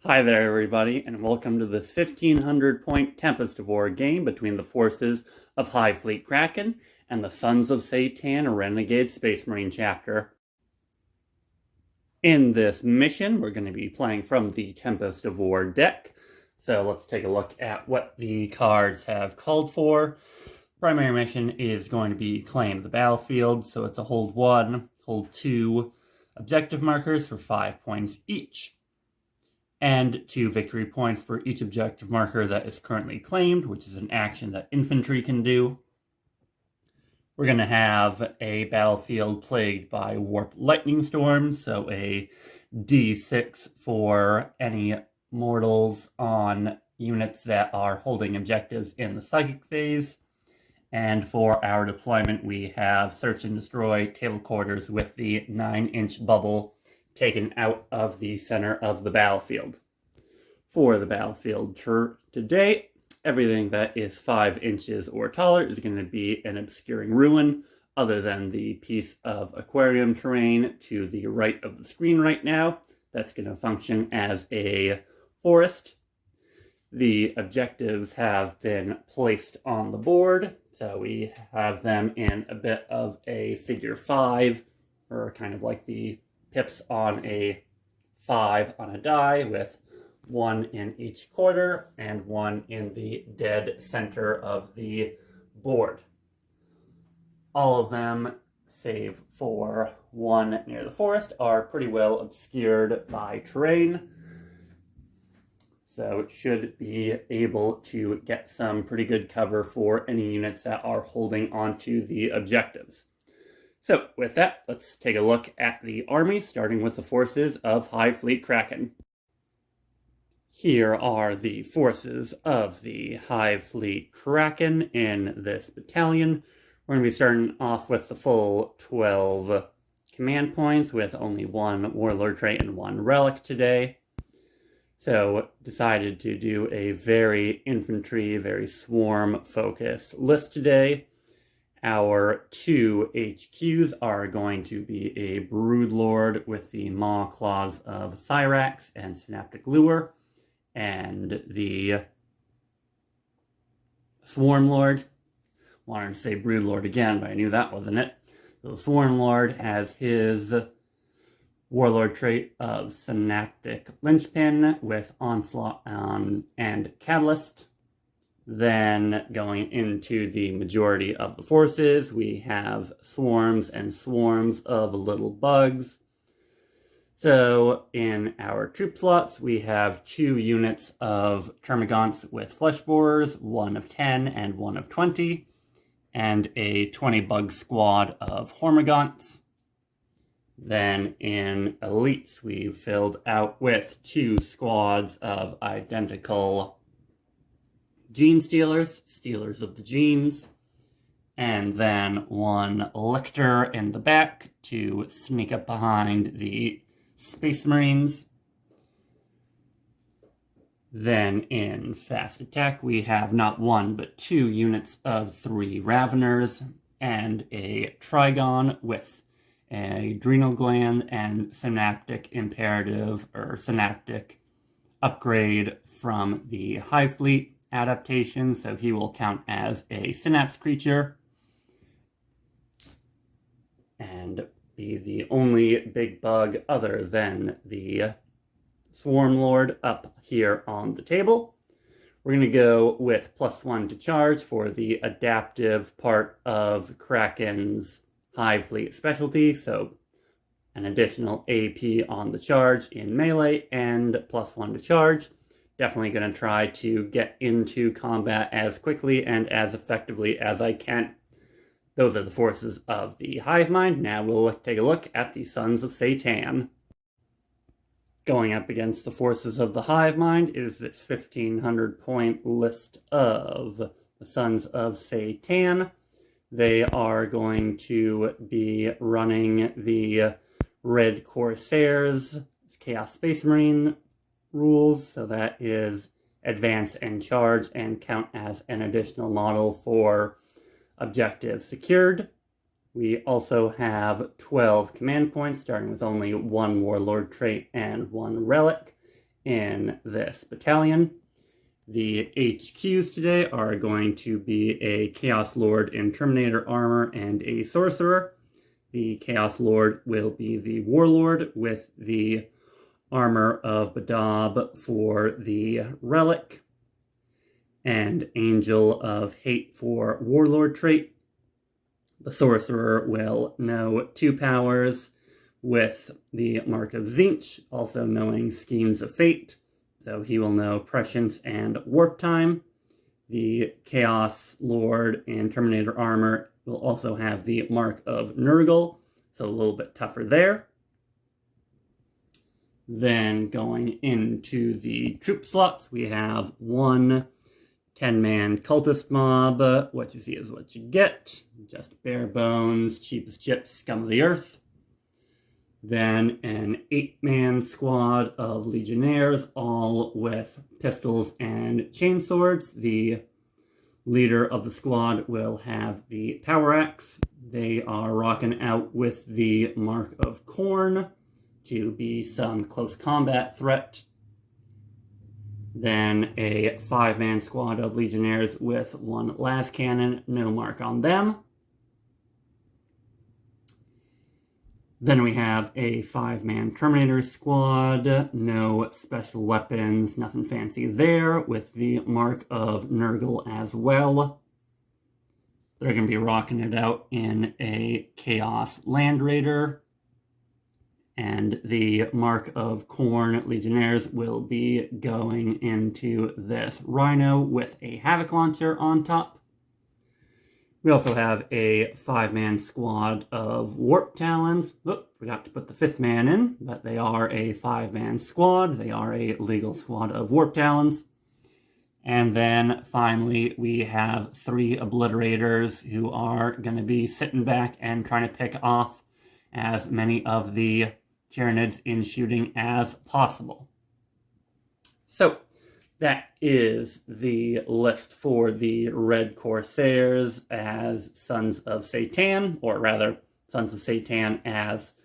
Hi there everybody, and welcome to this 1500 point Tempest of War game between the forces of Hive Fleet Kraken and the Sons of Sey'tan Renegade Space Marine chapter. In this mission, we're going to be playing from the Tempest of War deck, so let's take a look at what the cards have called for. Primary mission is going to be claim the battlefield, so it's a hold 1, hold 2 objective markers for 5 points each, and 2 victory points for each objective marker that is currently claimed, which is an action that infantry can do. We're going to have a battlefield plagued by warp lightning storms, so a D6 for any mortals on units that are holding objectives in the psychic phase. And for our deployment, we have search and destroy table quarters with the 9-inch bubble taken out of the center of the battlefield. For the battlefield today, everything that is 5 inches or taller is going to be an obscuring ruin, other than the piece of aquarium terrain to the right of the screen right now. That's going to function as a forest. The objectives have been placed on the board, so we have them in a bit of a figure 5, or kind of like the pips on a 5 on a die, with 1 in each quarter and 1 in the dead center of the board. All of them, save for 1 near the forest, are pretty well obscured by terrain, so it should be able to get some pretty good cover for any units that are holding onto the objectives. So with that, let's take a look at the army, starting with the forces of Hive Fleet Kraken. Here are the forces of the Hive Fleet Kraken in this battalion. We're going to be starting off with the full 12 command points with only 1 warlord trait and 1 relic today. So decided to do a very infantry, very swarm-focused list today. Our 2 HQs are going to be a Broodlord with the Maw Claws of Thyrax and Synaptic Lure, and the Swarmlord. Wanted to say Broodlord again, but I knew that wasn't it. So the Swarmlord has his Warlord trait of Synaptic Linchpin with Onslaught and Catalyst. Then going into the majority of the forces, we have swarms and swarms of little bugs. So in our troop slots, we have 2 units of Termagants with Flesh Borers, 1 of 10 and 1 of 20, and a 20 bug squad of Hormagaunts. Then in elites, we've filled out with 2 squads of identical Gene Stealers, Stealers of the Genes, and then 1 Lictor in the back to sneak up behind the Space Marines. Then in fast attack, we have not 1 but 2 units of 3 Raveners and a Trigon with a Adrenal Gland and Synaptic Imperative or Synaptic Upgrade from the Hive Fleet adaptation, so he will count as a Synapse creature and be the only big bug other than the Swarmlord up here on the table. We're going to go with +1 to charge for the adaptive part of Kraken's Hive Fleet specialty, so an additional AP on the charge in melee and +1 to charge. Definitely going to try to get into combat as quickly and as effectively as I can. Those are the forces of the Hive Mind. Now we'll take a look at the Sons of Sey'tan. Going up against the forces of the Hive Mind is this 1500 point list of the Sons of Sey'tan. They are going to be running the Red Corsairs, Chaos Space Marine rules, so that is advance and charge and count as an additional model for objective secured. We also have 12 command points, starting with only 1 warlord trait and 1 relic in this battalion. The HQs today are going to be a Chaos Lord in Terminator armor and a Sorcerer. The Chaos Lord will be the Warlord with the armor of Badab for the Relic, and Angel of Hate for Warlord trait. The Sorcerer will know 2 powers with the Mark of Tzeentch, also knowing Schemes of Fate, so he will know Prescience and Warp Time. The Chaos Lord in Terminator armor will also have the Mark of Nurgle, so a little bit tougher there. Then going into the troop slots, we have 1 10-man cultist mob. What you see is what you get. Just bare bones, cheap as chips, scum of the earth. Then an 8-man squad of legionnaires, all with pistols and chainswords. The leader of the squad will have the power axe. They are rocking out with the Mark of Khorne to be some close combat threat. Then a 5-man squad of legionnaires with 1 las cannon, no mark on them. Then we have a 5-man Terminator squad, no special weapons, nothing fancy there, with the Mark of Nurgle as well. They're going to be rocking it out in a Chaos Land Raider. And the Mark of Khorne Legionnaires will be going into this Rhino with a Havoc Launcher on top. We also have a 5-man squad of Warp Talons. Oop, forgot to put the 5th man in, but they are a 5-man squad. They are a legal squad of Warp Talons. And then finally, we have 3 Obliterators who are going to be sitting back and trying to pick off as many of the Tyranids in shooting as possible. So, that is the list for the Red Corsairs as Sons of Seytan, or rather, Sons of Seytan as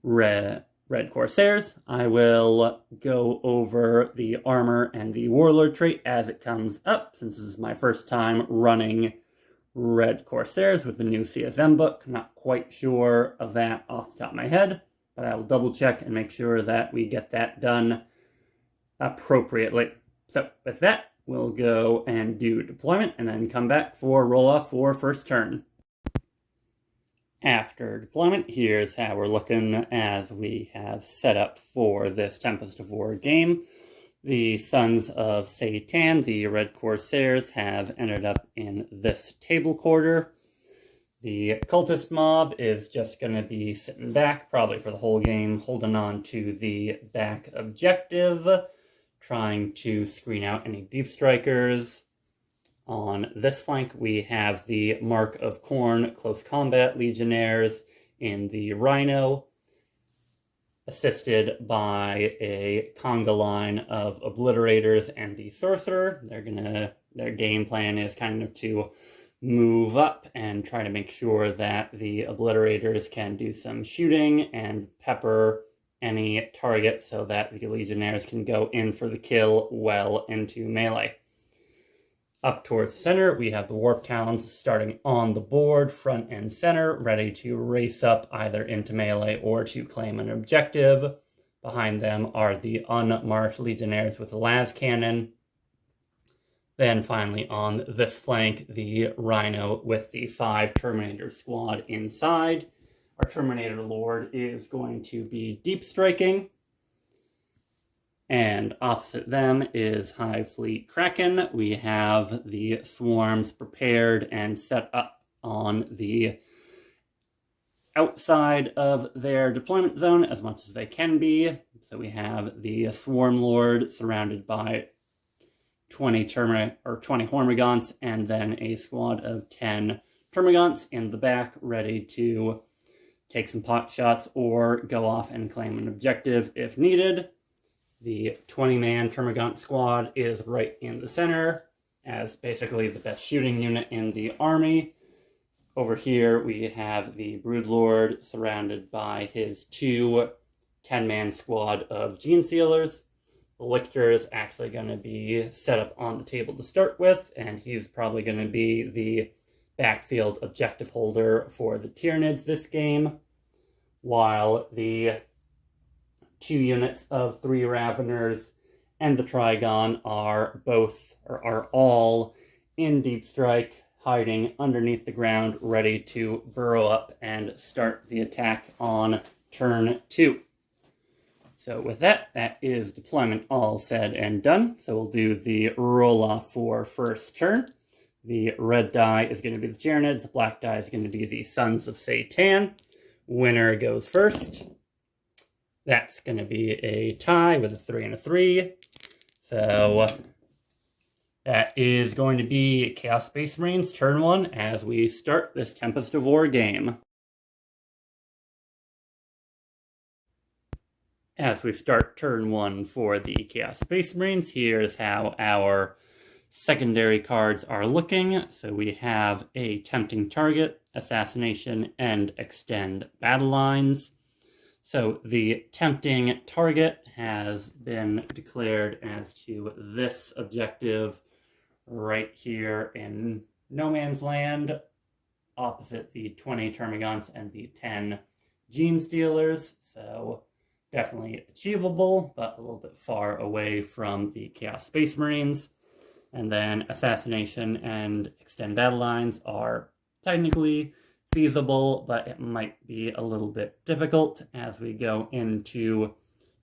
Red Corsairs. I will go over the armor and the Warlord trait as it comes up, since this is my first time running Red Corsairs with the new CSM book. Not quite sure of that off the top of my head, but I will double check and make sure that we get that done appropriately. So with that, we'll go and do deployment and then come back for roll-off for first turn. After deployment, here's how we're looking as we have set up for this Tempest of War game. The Sons of Seytan, the Red Corsairs, have ended up in this table quarter. The cultist mob is just going to be sitting back, probably for the whole game, holding on to the back objective, trying to screen out any deep strikers. On this flank, we have the Mark of Khorne Close Combat Legionnaires in the Rhino, assisted by a conga line of Obliterators and the Sorcerer. Their game plan is kind of to move up and try to make sure that the Obliterators can do some shooting and pepper any target so that the Legionnaires can go in for the kill well into melee. Up towards the center, we have the Warp Talons starting on the board, front and center, ready to race up either into melee or to claim an objective. Behind them are the unmarked Legionnaires with the las cannon. Then finally on this flank, the Rhino with the 5 Terminator squad inside. Our Terminator Lord is going to be deep striking. And opposite them is Hive Fleet Kraken. We have the swarms prepared and set up on the outside of their deployment zone as much as they can be. So we have the Swarm Lord surrounded by 20 Hormagaunts, and then a squad of 10 Termagaunts in the back, ready to take some pot shots or go off and claim an objective if needed. The 20-man Termagant squad is right in the center as basically the best shooting unit in the army. Over here we have the Broodlord surrounded by his 2 10-man squad of Gene Sealers. The Lictor is actually going to be set up on the table to start with, and he's probably going to be the backfield objective holder for the Tyranids this game, while the 2 units of 3 Raveners and the Trigon are all in Deep Strike, hiding underneath the ground, ready to burrow up and start the attack on turn 2. So with that, that is deployment all said and done. So we'll do the roll-off for first turn. The red die is going to be the Tyranids, the black die is going to be the Sons of Sey'tan. Winner goes first. That's going to be a tie with a 3 and a 3. So that is going to be Chaos Space Marines turn 1 as we start this Tempest of War game. As we start turn 1 for the Chaos Space Marines, here's how our secondary cards are looking. So we have a Tempting Target, Assassination, and Extend Battle Lines. So the Tempting Target has been declared as to this objective right here in No Man's Land, opposite the 20 Termagants and the 10 Gene Stealers. So definitely achievable, but a little bit far away from the Chaos Space Marines. And then Assassination and Extend Battle Lines are technically feasible, but it might be a little bit difficult as we go into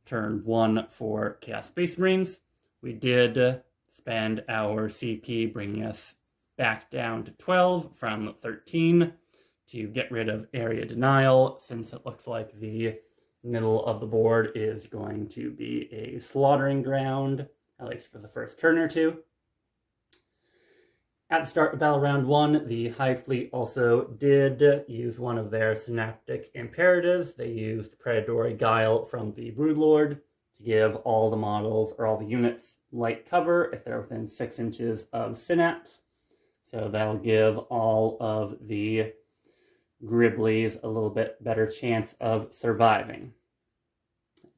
turn 1 for Chaos Space Marines. We did spend our CP bringing us back down to 12 from 13 to get rid of area denial, since it looks like the middle of the board is going to be a slaughtering ground, at least for the first turn or two. At the start of Battle Round 1, the Hive Fleet also did use one of their synaptic imperatives. They used Predatory Guile from the Broodlord to give all the models, or all the units, light cover if they're within 6 inches of synapse. So that'll give all of the Griblies a little bit better chance of surviving.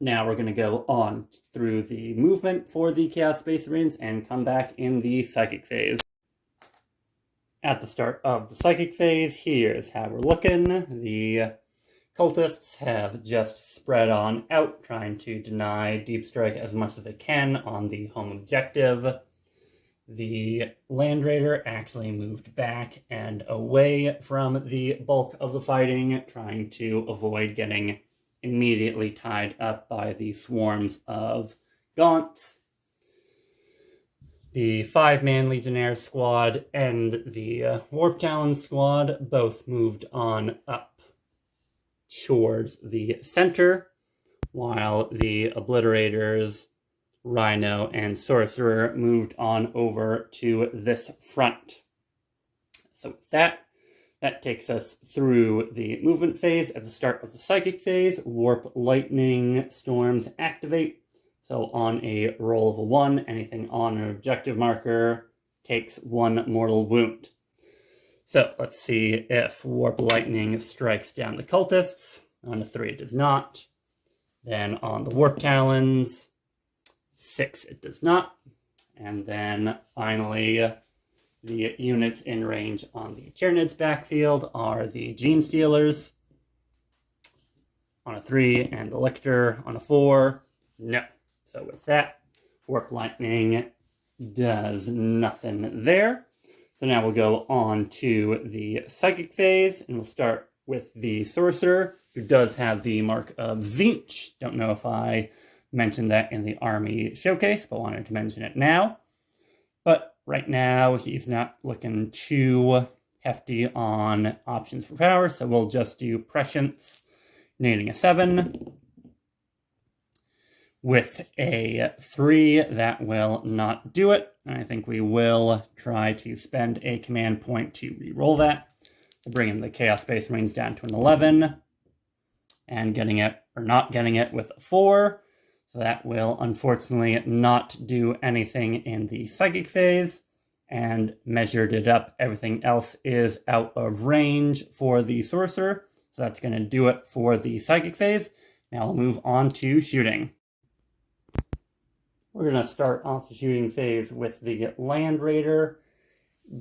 Now we're going to go on through the movement for the Chaos Space Marines and come back in the Psychic phase. At the start of the Psychic phase, here's how we're looking. The Cultists have just spread on out, trying to deny Deep Strike as much as they can on the home objective. The Land Raider actually moved back and away from the bulk of the fighting, trying to avoid getting immediately tied up by the swarms of Gaunts. The 5-man Legionnaire squad and the Warp Talon squad both moved on up towards the center, while the Obliterators, Rhino, and Sorcerer moved on over to this front. So with that takes us through the movement phase. At the start of the Psychic phase, Warp Lightning Storms activate. So on a roll of a 1, anything on an objective marker takes 1 mortal wound. So let's see if Warp Lightning strikes down the Cultists. On a 3 it does not. Then on the Warp Talons, 6 it does not. And then finally, the units in range on the Tyranids backfield are the Gene Stealers on a 3 and the Lictor on a 4. No. So with that, Warp Lightning does nothing there. So now we'll go on to the Psychic phase, and we'll start with the Sorcerer, who does have the mark of Tzeentch. Don't know if I mentioned that in the Army Showcase, but wanted to mention it now. But right now, he's not looking too hefty on options for power, so we'll just do Prescience, needing a 7. With a 3, that will not do it. I think we will try to spend a command point to re-roll that. So bringing the Chaos Space Marines down to an 11. And getting it, or not getting it, with a 4. So that will unfortunately not do anything in the Psychic phase. And measured it up, everything else is out of range for the Sorcerer. So that's going to do it for the Psychic phase. Now we'll move on to shooting. We're going to start off the shooting phase with the Land Raider,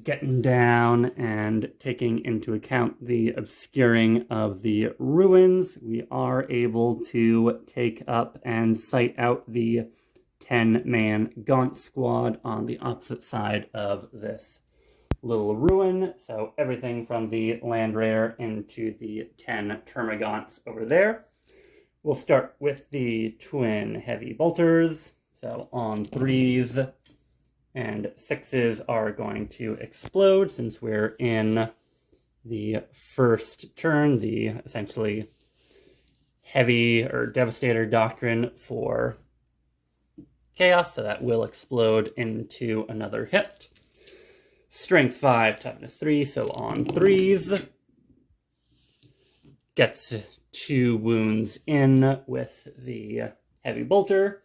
getting down and taking into account the obscuring of the ruins. We are able to take up and sight out the 10-man Gaunt squad on the opposite side of this little ruin. So everything from the Land Raider into the 10 Termagants over there. We'll start with the twin heavy bolters. So on 3s and 6s are going to explode since we're in the first turn, the essentially heavy or devastator doctrine for chaos, so that will explode into another hit. Strength 5, toughness 3, so on 3s gets 2 wounds in with the heavy bolter,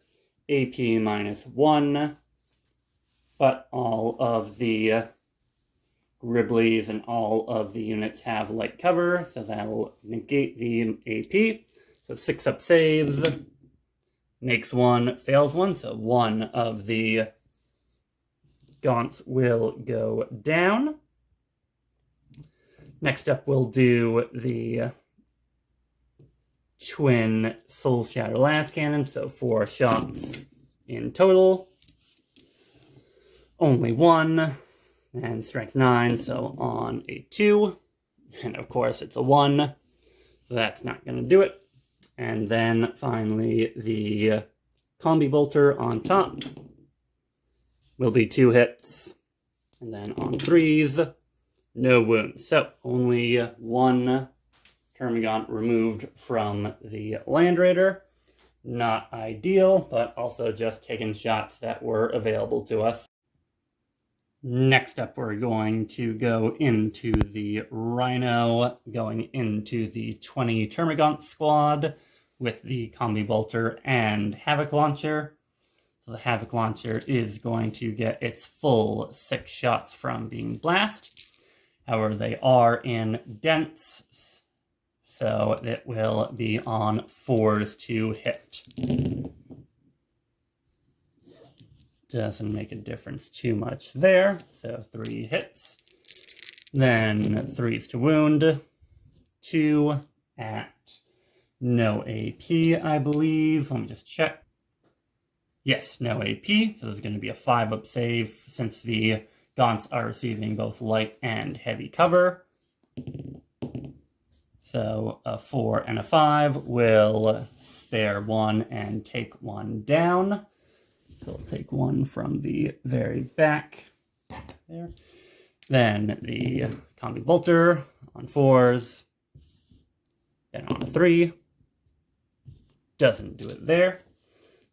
AP -1. But all of the Gribblies and all of the units have light cover, so that'll negate the AP. So 6 up saves, makes 1, fails 1, so 1 of the Gaunts will go down. Next up we'll do the twin Soul Shatter Last Cannon, so 4 shots in total. Only 1, and strength 9, so on a 2, and of course it's a 1, so that's not going to do it. And then finally the Combi Bolter on top will be 2 hits, and then on 3s, no wounds. So only 1 Termagant removed from the Land Raider. Not ideal, but also just taking shots that were available to us. Next up, we're going to go into the Rhino, going into the 20 Termagant squad with the Combi Bolter and Havoc Launcher. So the Havoc Launcher is going to get its full 6 shots from being blast. However, they are in dense, so it will be on 4s to hit. Doesn't make a difference too much there, so 3 hits. Then 3s to wound, 2 at no AP, I believe. Let me just check. Yes, no AP, so there's going to be a 5 up save since the Gaunts are receiving both light and heavy cover. So a 4 and a 5 will spare 1 and take 1 down. So we'll take 1 from the very back there. Then the Combi Bolter on 4s. Then on a 3. Doesn't do it there.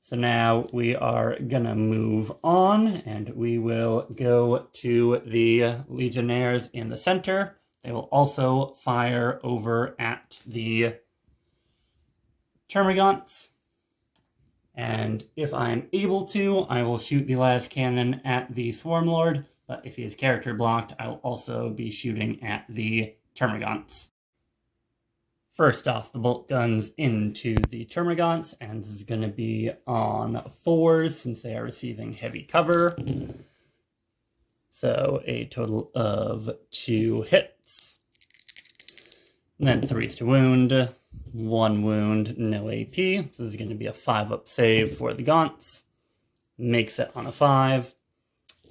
So now we are gonna move on and we will go to the Legionnaires in the center. They will also fire over at the Termagants. And if I'm able to, I will shoot the last cannon at the Swarm Lord, but if he is character blocked, I will also be shooting at the Termagants. First off, the bolt guns into the Termagants, and this is going to be on 4s since they are receiving heavy cover. So a total of 2 hits. And then 3s to wound. 1 wound, no AP. So this is going to be a 5 up save for the Gaunts. Makes it on a 5.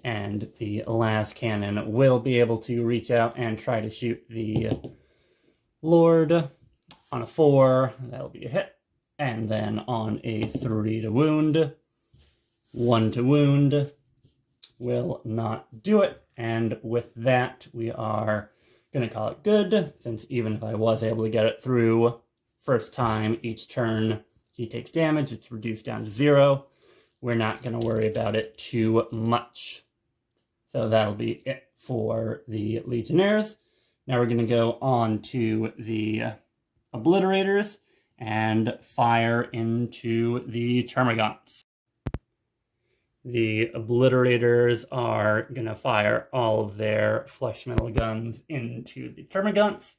And the last cannon will be able to reach out and try to shoot the Lord on a 4. That'll be a hit. And then on a 3 to wound. 1 to wound. Will not do it. And with that, we are going to call it good, since even if I was able to get it through first time each turn he takes damage, it's reduced down to 0. We're not going to worry about it too much. So that'll be it for the Legionnaires. Now we're going to go on to the Obliterators and fire into the Termagants. The Obliterators are going to fire all of their flesh metal guns into the Termagants.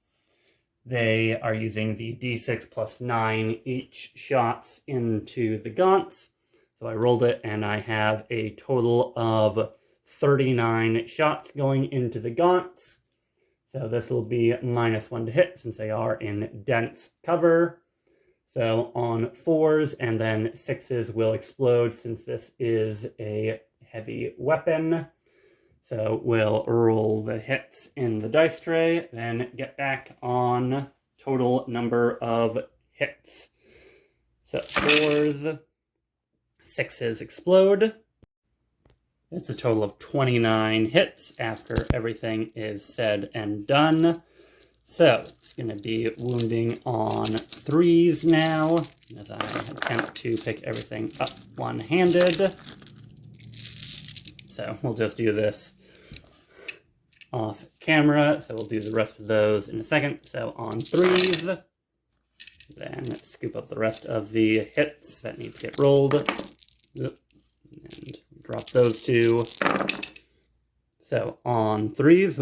They are using the D6 plus 9 each shots into the Gaunts. So I rolled it, and I have a total of 39 shots going into the gaunts. So this will be -1 to hit since they are in dense cover. So on 4s and then 6s will explode since this is a heavy weapon. So we'll roll the hits in the dice tray, then get back on total number of hits. So 4s, 6s explode. It's a total of 29 hits after everything is said and done. So it's going to be wounding on 3s now, as I attempt to pick everything up one-handed. So we'll just do this off camera. So we'll do the rest of those in a second. So on 3s, then scoop up the rest of the hits that need to get rolled. And drop those 2. So on 3s,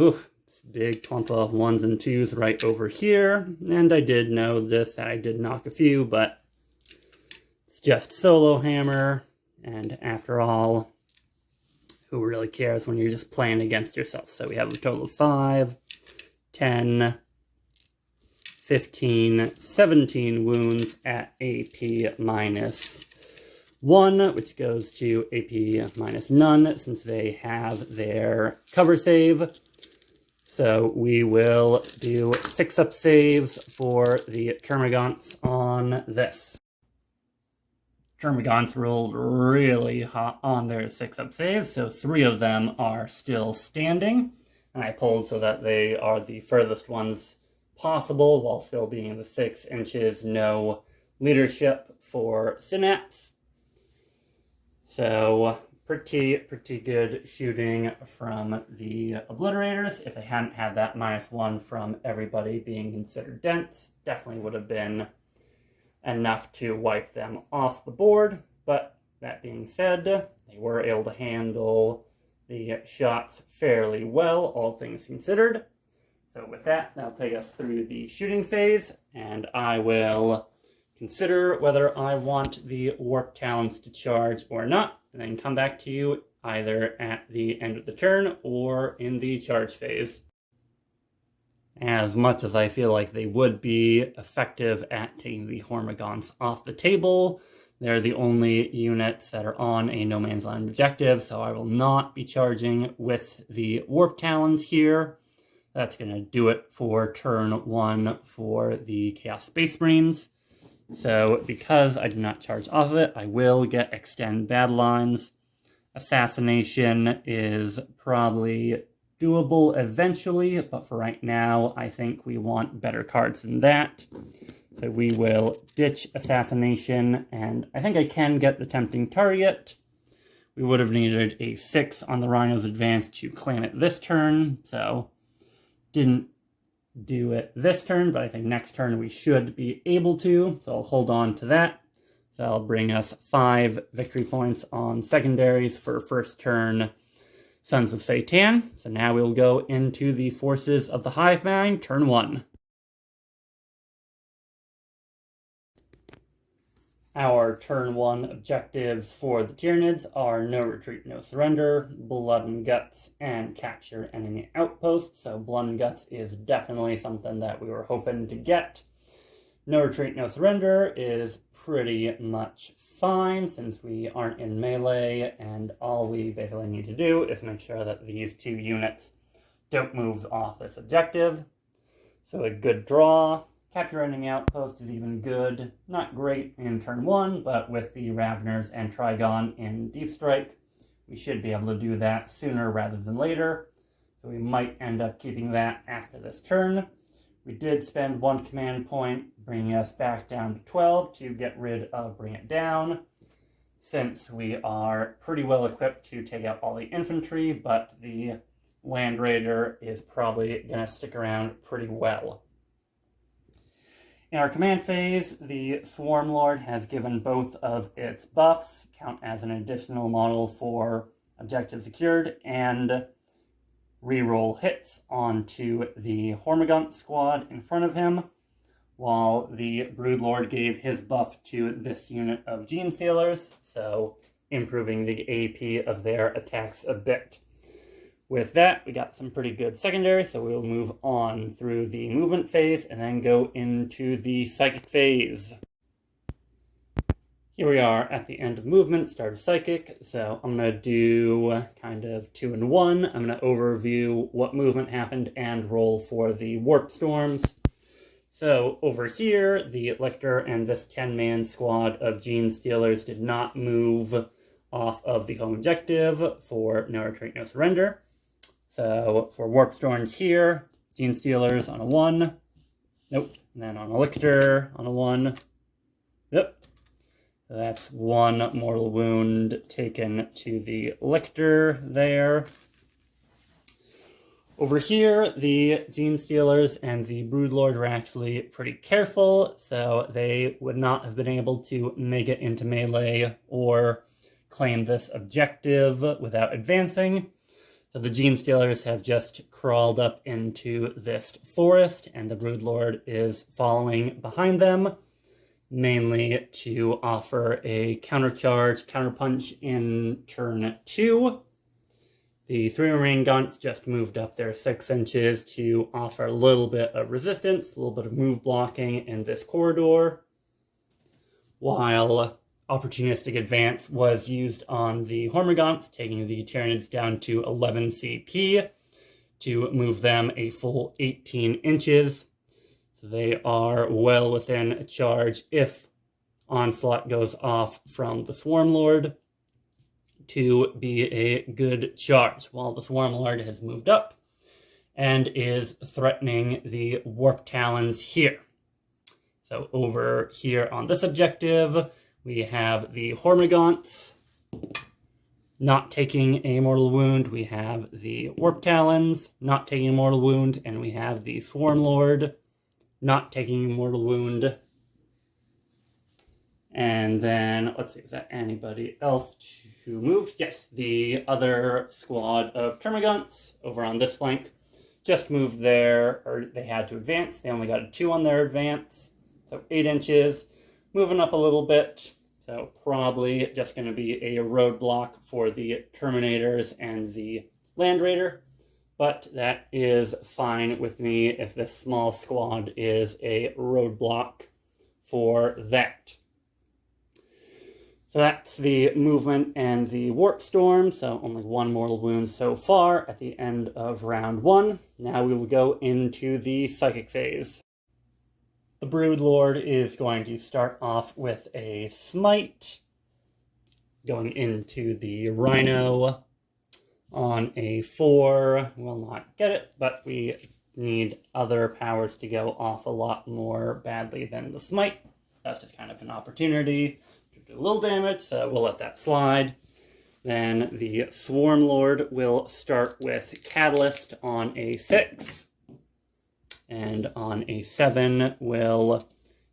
big clump of 1s and 2s right over here. And I did notice that I did knock a few, but it's just solo hammer. And after all, who really cares when you're just playing against yourself? So we have a total of 5, 10, 15, 17 wounds at AP -1, which goes to AP -none since they have their cover save. So we will do 6-up saves for the Termagants on this. Termagants rolled really hot on their 6-up saves, so 3 of them are still standing. And I pulled so that they are the furthest ones possible while still being the 6 inches, no leadership for Synapse. So pretty good shooting from the Obliterators. If they hadn't had that -1 from everybody being considered dense, definitely would have been enough to wipe them off the board. But that being said, they were able to handle the shots fairly well, all things considered. So with that, that'll take us through the shooting phase, and I will consider whether I want the Warp Talons to charge or not, and then come back to you either at the end of the turn or in the charge phase. As much as I feel like they would be effective at taking the Hormagaunts off the table, they're the only units that are on a no man's land objective, so I will not be charging with the Warp Talons here. That's going to do it for turn 1 for the Chaos Space Marines. So because I did not charge off of it, I will get Extend Battle Lines. Assassination is probably doable eventually, but for right now, I think we want better cards than that. So we will ditch Assassination, and I think I can get the Tempting Target. We would have needed a 6 on the Rhino's advance to claim it this turn, so didn't do it this turn, but I think next turn we should be able to, so I'll hold on to that. So that'll bring us 5 victory points on secondaries for first turn Sons of Sey'tan. So now we'll go into the forces of the hive mind, turn 1. Our turn 1 objectives for the Tyranids are No Retreat, No Surrender, Blood and Guts, and Capture Enemy Outposts. So Blood and Guts is definitely something that we were hoping to get. No Retreat, No Surrender is pretty much fine since we aren't in melee, and all we basically need to do is make sure that these 2 units don't move off this objective. So a good draw. Capture Enemy Outpost is even good. Not great in turn 1, but with the Raveners and Trigon in Deep Strike, we should be able to do that sooner rather than later. So we might end up keeping that after this turn. We did spend 1 command point, bringing us back down to 12 to get rid of Bring It Down, since we are pretty well equipped to take out all the infantry, but the Land Raider is probably going to stick around pretty well. In our command phase, the Swarm Lord has given both of its buffs, count as an additional model for objective secured, and reroll hits onto the Hormagaunt squad in front of him. while the Broodlord gave his buff to this unit of Genestealers, so improving the AP of their attacks a bit. With that, we got some pretty good secondary, so we'll move on through the movement phase and then go into the psychic phase. Here we are at the end of movement, start of psychic, so I'm going to do kind of 2 in 1. I'm going to overview what movement happened and roll for the warp storms. So over here, the Lictor and this 10-man squad of Genestealers did not move off of the home objective for no retreat, no surrender. So for warp storms here, Genestealers on a 1. Nope. And then on a Lictor on a 1. Yep. So that's 1 mortal wound taken to the Lictor there. Over here, the Genestealers and the Broodlord were actually pretty careful, so they would not have been able to make it into melee or claim this objective without advancing. So the Genestealers have just crawled up into this forest, and the Broodlord is following behind them, mainly to offer a countercharge, counterpunch in turn 2. The 3 remaining Gaunts just moved up their 6 inches to offer a little bit of resistance, a little bit of move blocking in this corridor, while opportunistic advance was used on the Hormagaunts, taking the Tyranids down to 11 CP to move them a full 18 inches. So they are well within a charge if Onslaught goes off from the Swarmlord to be a good charge, while the Swarmlord has moved up and is threatening the Warp Talons here. So over here on this objective, we have the Hormagaunts not taking a mortal wound, we have the Warp Talons not taking a mortal wound, and we have the Swarmlord not taking a mortal wound. And then, let's see, is that anybody else who moved? Yes, the other squad of Termagants over on this flank just moved there, or they had to advance. They only got a 2 on their advance, so 8 inches. Moving up a little bit, so probably just going to be a roadblock for the Terminators and the Land Raider. But that is fine with me if this small squad is a roadblock for that. So that's the movement and the warp storm, so only 1 mortal wound so far at the end of round 1. Now we will go into the psychic phase. The Broodlord is going to start off with a smite, going into the Rhino on a 4. Will not get it, but we need other powers to go off a lot more badly than the smite. That's just kind of an opportunity to do a little damage, so we'll let that slide. Then the Swarmlord will start with Catalyst on a 6, and on a 7 will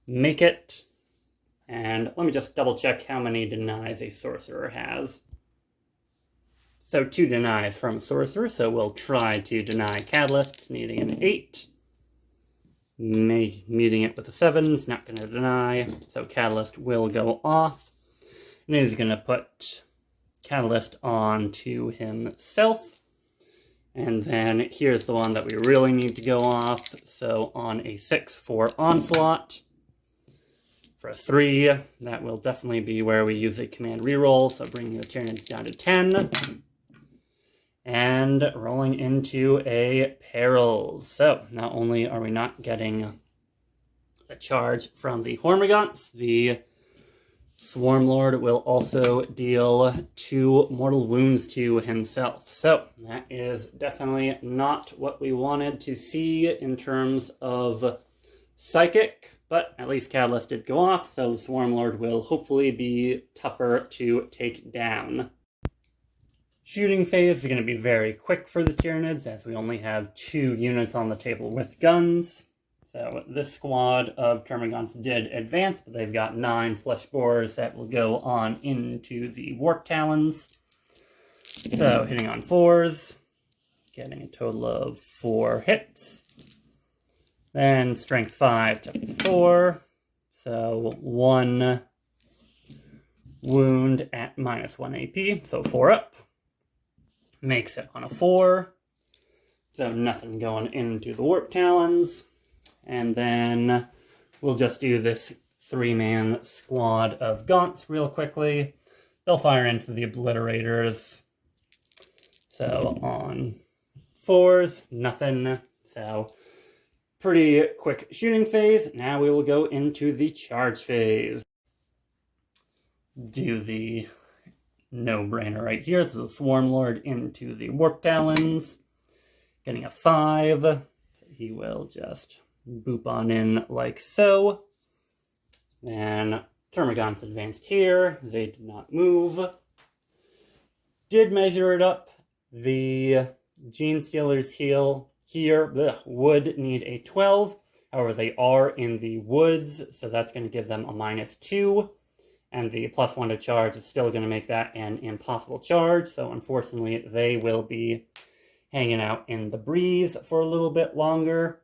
make it. And let me just double check how many denies a sorcerer has. So 2 denies from a sorcerer, so we'll try to deny Catalyst, needing an 8. Meeting it with a 7 is not going to deny, so Catalyst will go off. And he's going to put Catalyst onto himself. And then here's the one that we really need to go off. So on a 6 for Onslaught. For a 3, that will definitely be where we use a command reroll, so bringing the Tyranids down to 10. And rolling into a Perils. So not only are we not getting a charge from the Hormagaunts, the Swarmlord will also deal 2 mortal wounds to himself. So that is definitely not what we wanted to see in terms of Psychic, but at least Catalyst did go off, so the Swarmlord will hopefully be tougher to take down. Shooting phase is going to be very quick for the Tyranids, as we only have 2 units on the table with guns. So this squad of Termagants did advance, but they've got 9 flesh borers that will go on into the Warp Talons. So hitting on 4s, getting a total of 4 hits. Then strength 5, toughness 4. So 1 wound at -1 AP, so 4 up. Makes it on a 4. So nothing going into the Warp Talons. And then we'll just do this 3-man squad of Gaunts real quickly. They'll fire into the Obliterators. So on 4s, nothing. So pretty quick shooting phase. Now we will go into the charge phase. Do the no-brainer right here. So the Swarm Lord into the Warp Talons. Getting a 5. So he will just boop on in like so. Then Termagants advanced here. They did not move. Did measure it up. The Gene Stealer's heal here would need a 12. However, they are in the woods, so that's going to give them a -2. And the +1 to charge is still going to make that an impossible charge. So unfortunately, they will be hanging out in the breeze for a little bit longer.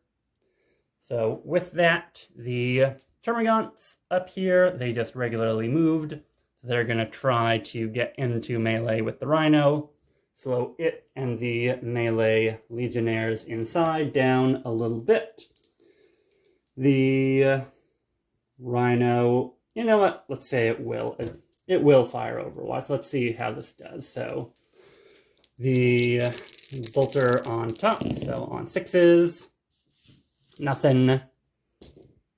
So with that, the Termagants up here, they just regularly moved. So they're going to try to get into melee with the Rhino, slow it and the melee Legionnaires inside down a little bit. The Rhino, you know what? Let's say it will fire Overwatch. Let's see how this does. So the Bolter on top, so on 6s, nothing.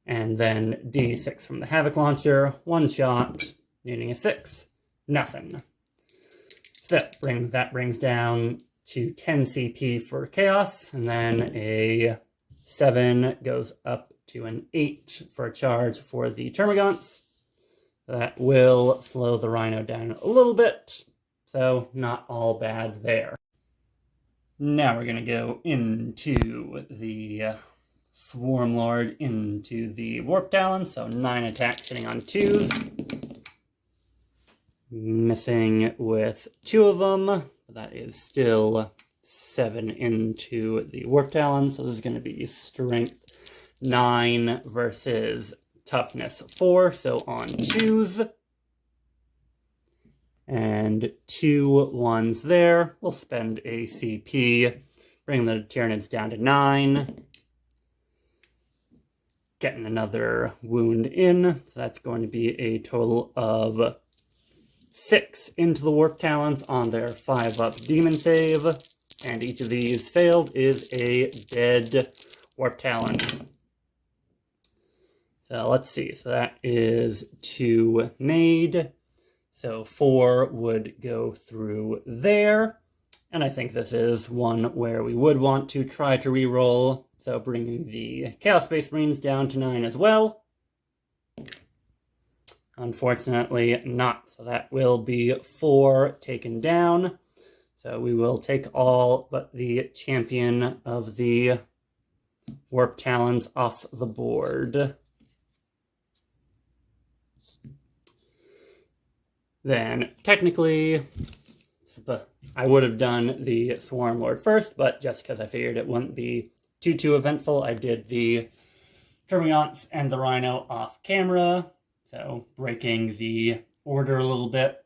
And then D6 from the Havoc Launcher, 1 shot, needing a 6, nothing. So that brings down to 10 CP for Chaos, and then a 7 goes up to an 8 for a charge for the Termagants. That will slow the Rhino down a little bit, so not all bad there. Now we're going to go into the Swarm Lord into the Warp Talon, so 9 attacks sitting on 2s. Missing with 2 of them, that is still 7 into the Warp Talon, so this is going to be Strength 9 versus Toughness 4, so on 2s. And 2 1s there. We'll spend a CP, bring the Tyranids down to 9. Getting another wound in, so that's going to be a total of 6 into the Warp Talons on their 5-up Demon save. And each of these failed is a dead Warp Talon. So let's see, so that is 2 made. So 4 would go through there. And I think this is one where we would want to try to reroll. So bringing the Chaos Space Marines down to 9 as well. Unfortunately not. So that will be 4 taken down. So we will take all but the champion of the Warp Talons off the board. Then, technically, I would have done the Swarm Lord first, but just because I figured it wouldn't be too eventful, I did the Termagants and the Rhino off camera, so breaking the order a little bit.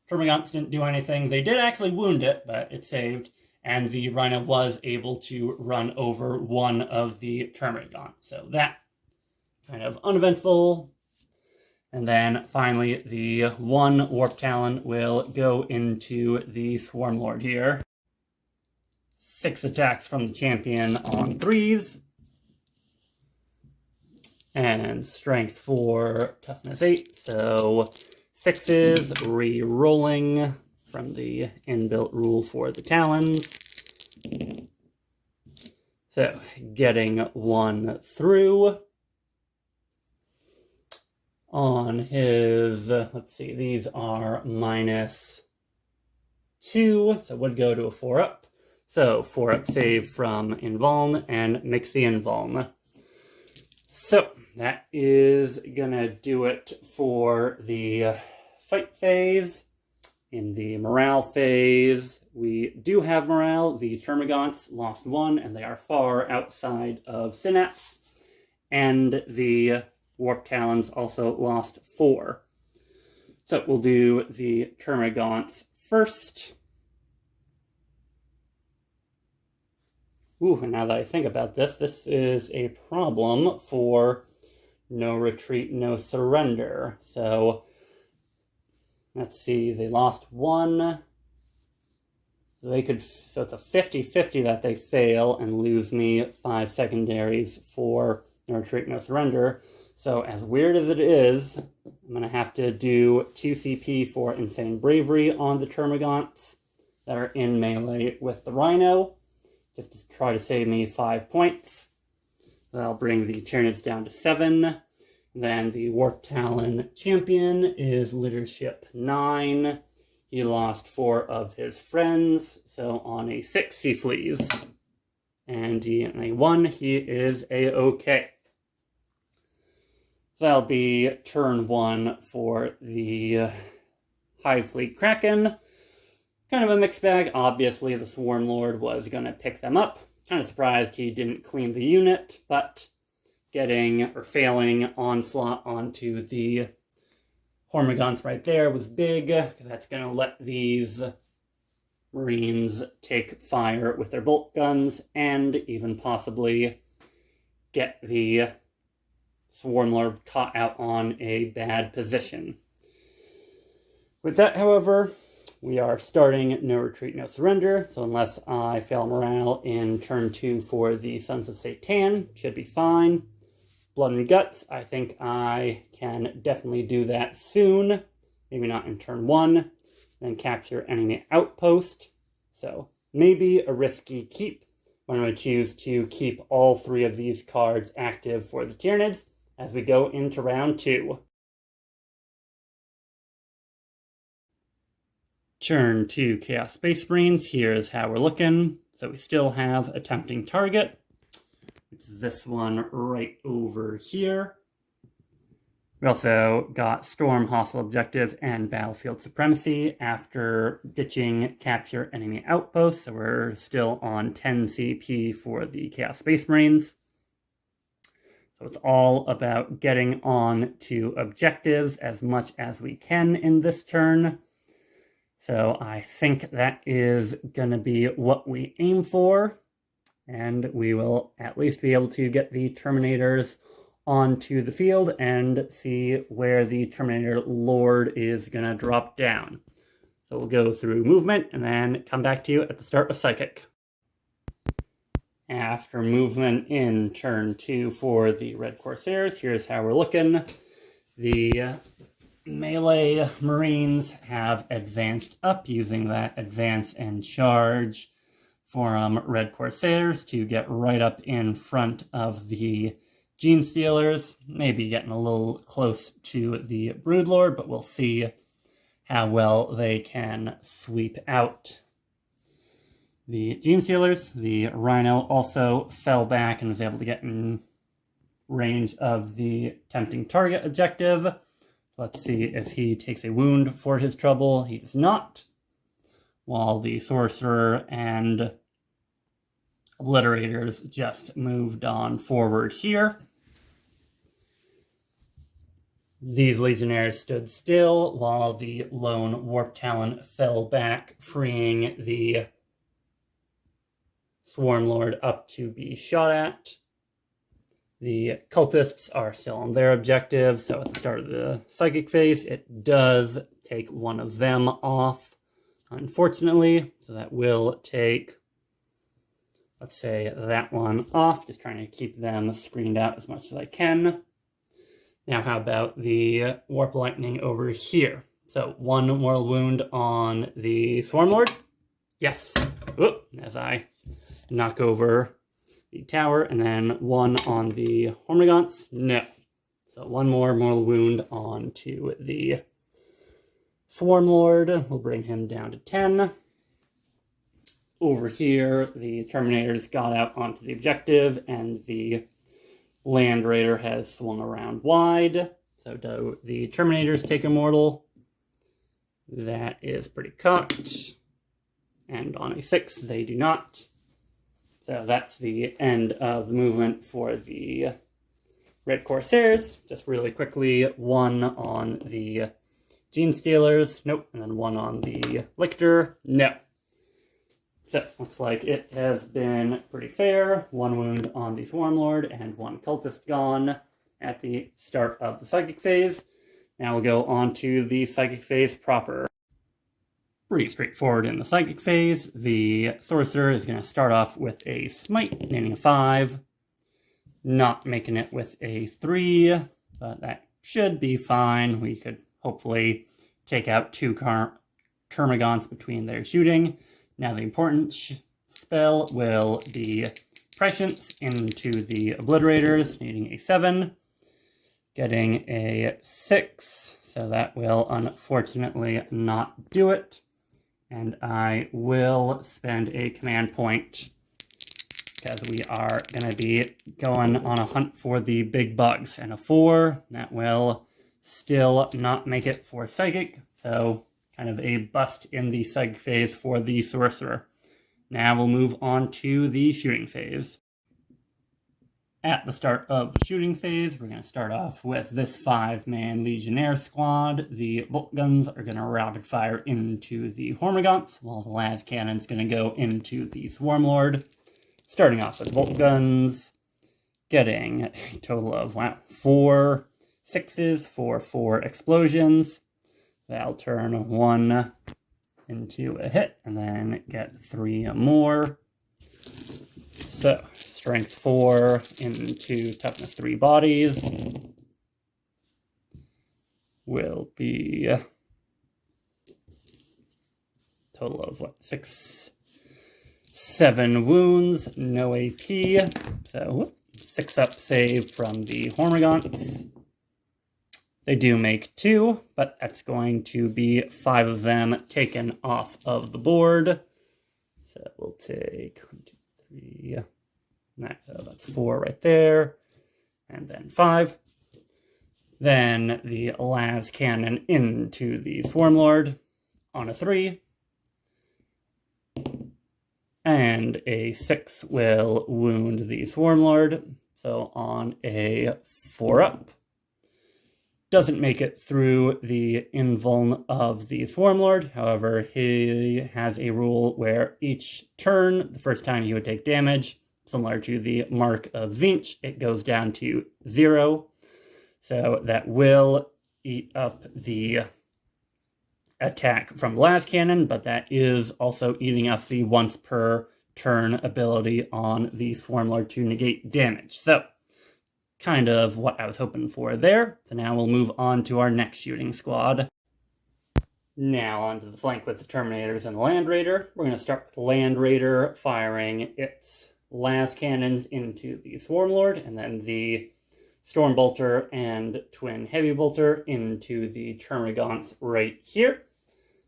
Termagants didn't do anything. They did actually wound it, but it saved, and the Rhino was able to run over one of the Termagants, so that kind of uneventful. And then, finally, the 1 Warp Talon will go into the Swarm Lord here. 6 attacks from the champion on 3s. And Strength 4, Toughness 8. So 6s, re-rolling from the inbuilt rule for the Talons. So, getting 1 through. On his, let's see, these are -2, so it would go to a 4-up. So 4-up save from Invuln and mix the Invuln. So that is gonna do it for the fight phase. In the morale phase, we do have morale. The Termagants lost 1, and they are far outside of Synapse. and the Warp Talons also lost 4. So we'll do the Termagants first. Ooh, and now that I think about this, this is a problem for no retreat, no surrender. So let's see, they lost 1. So it's a 50-50 that they fail and lose me 5 secondaries for no retreat, no surrender. So as weird as it is, I'm going to have to do 2 CP for Insane Bravery on the Termagants that are in melee with the Rhino, just to try to save me 5 points. That'll bring the Tyranids down to 7. Then the Warp Talon champion is Leadership 9. He lost 4 of his friends, so on a 6 he flees. And on a 1 he is a-okay. So that'll be turn 1 for the Hive Fleet Kraken. Kind of a mixed bag. Obviously the Swarm Lord was going to pick them up. Kind of surprised he didn't clean the unit, but getting or failing onslaught onto the Hormagaunts right there was big, because that's going to let these Marines take fire with their bolt guns and even possibly get the Swarm Lord caught out on a bad position. With that, however, we are starting no retreat, no surrender, so unless I fail morale in turn 2 for the Sons of Sey'tan, should be fine. Blood and Guts, I think I can definitely do that soon. Maybe not in turn 1. Then capture enemy outpost. So maybe a risky keep, but I'm going to choose to keep all 3 of these cards active for the Tyranids as we go into round 2. Turn 2 Chaos Space Marines. Here's how we're looking. So we still have a tempting target, which is this one right over here. We also got Storm, Hostile Objective, and Battlefield Supremacy after ditching Capture Enemy Outposts, so we're still on 10 CP for the Chaos Space Marines. So it's all about getting on to objectives as much as we can in this turn. So I think that is going to be what we aim for. And we will at least be able to get the Terminators onto the field and see where the Terminator Lord is going to drop down. So we'll go through movement and then come back to you at the start of Psychic. After movement in turn 2 for the Red Corsairs, here's how we're looking. The melee Marines have advanced up using that advance and charge from Red Corsairs to get right up in front of the Gene Stealers. Maybe getting a little close to the Broodlord, but we'll see how well they can sweep out the Gene Stealers. The Rhino also fell back and was able to get in range of the tempting target objective. Let's see if he takes a wound for his trouble. He does not. While the Sorcerer and Obliterators just moved on forward here. These Legionnaires stood still while the lone Warp Talon fell back, freeing the Swarm Lord up to be shot at. The Cultists are still on their objective, so at the start of the Psychic phase, it does take one of them off, unfortunately. So that will take, let's say, that one off, just trying to keep them screened out as much as I can. Now how about the Warp Lightning over here? So one mortal wound on the Swarm Lord. Yes. Whoop, as I knock over the tower, and then one on the Hormagaunts. No. So one more mortal wound onto the Swarm Lord. We'll bring him down to 10. Over here, the Terminators got out onto the objective, and the Land Raider has swung around wide. So do the Terminators take a mortal? That is pretty cocked. And on a 6, they do not. So that's the end of the movement for the Red Corsairs, just really quickly, 1 on the Gene Stealers, nope, and then 1 on the Lictor, no. So, looks like it has been pretty fair. 1 wound on the Swarmlord and 1 Cultist gone at the start of the Psychic phase. Now we'll go on to the Psychic phase proper. Pretty straightforward in the Psychic phase. The Sorcerer is going to start off with a Smite, needing a 5. Not making it with a 3, but that should be fine. We could hopefully take out 2 Termagants between their shooting. Now the important spell will be Prescience into the Obliterators, needing a 7. Getting a 6, so that will unfortunately not do it. And I will spend a command point because we are going to be going on a hunt for the big bugs. And a 4, that will still not make it for Psychic, so kind of a bust in the Psychic phase for the Sorcerer. Now we'll move on to the Shooting phase. At the start of shooting phase, we're going to start off with this 5-man Legionnaire squad. The bolt guns are going to rapid fire into the Hormagaunts, while the las cannon's going to go into the Swarmlord. Starting off with bolt guns, getting a total of 4 6s for 4 explosions. That'll turn 1 into a hit, and then get 3 more. So, Strength 4 into Toughness 3 bodies will be a total of 6, 7 wounds, no AP. So 6 up save from the Hormagaunts. They do make 2, but that's going to be 5 of them taken off of the board. So we'll take 1, 2, 3. So that's 4 right there, and then 5. Then the las cannon into the Swarmlord on a 3. And a 6 will wound the Swarmlord, so on a 4-up. Doesn't make it through the invuln of the Swarmlord, however, he has a rule where each turn, the first time he would take damage, similar to the Mark of Tzeentch, it goes down to 0. So that will eat up the attack from the las cannon, but that is also eating up the once per turn ability on the Swarmlord to negate damage. So, kind of what I was hoping for there. So now we'll move on to our next shooting squad. Now onto the flank with the Terminators and the Land Raider. We're going to start with the Land Raider firing its las cannons into the Swarmlord, and then the Stormbolter and Twin Heavy Bolter into the Termagants right here.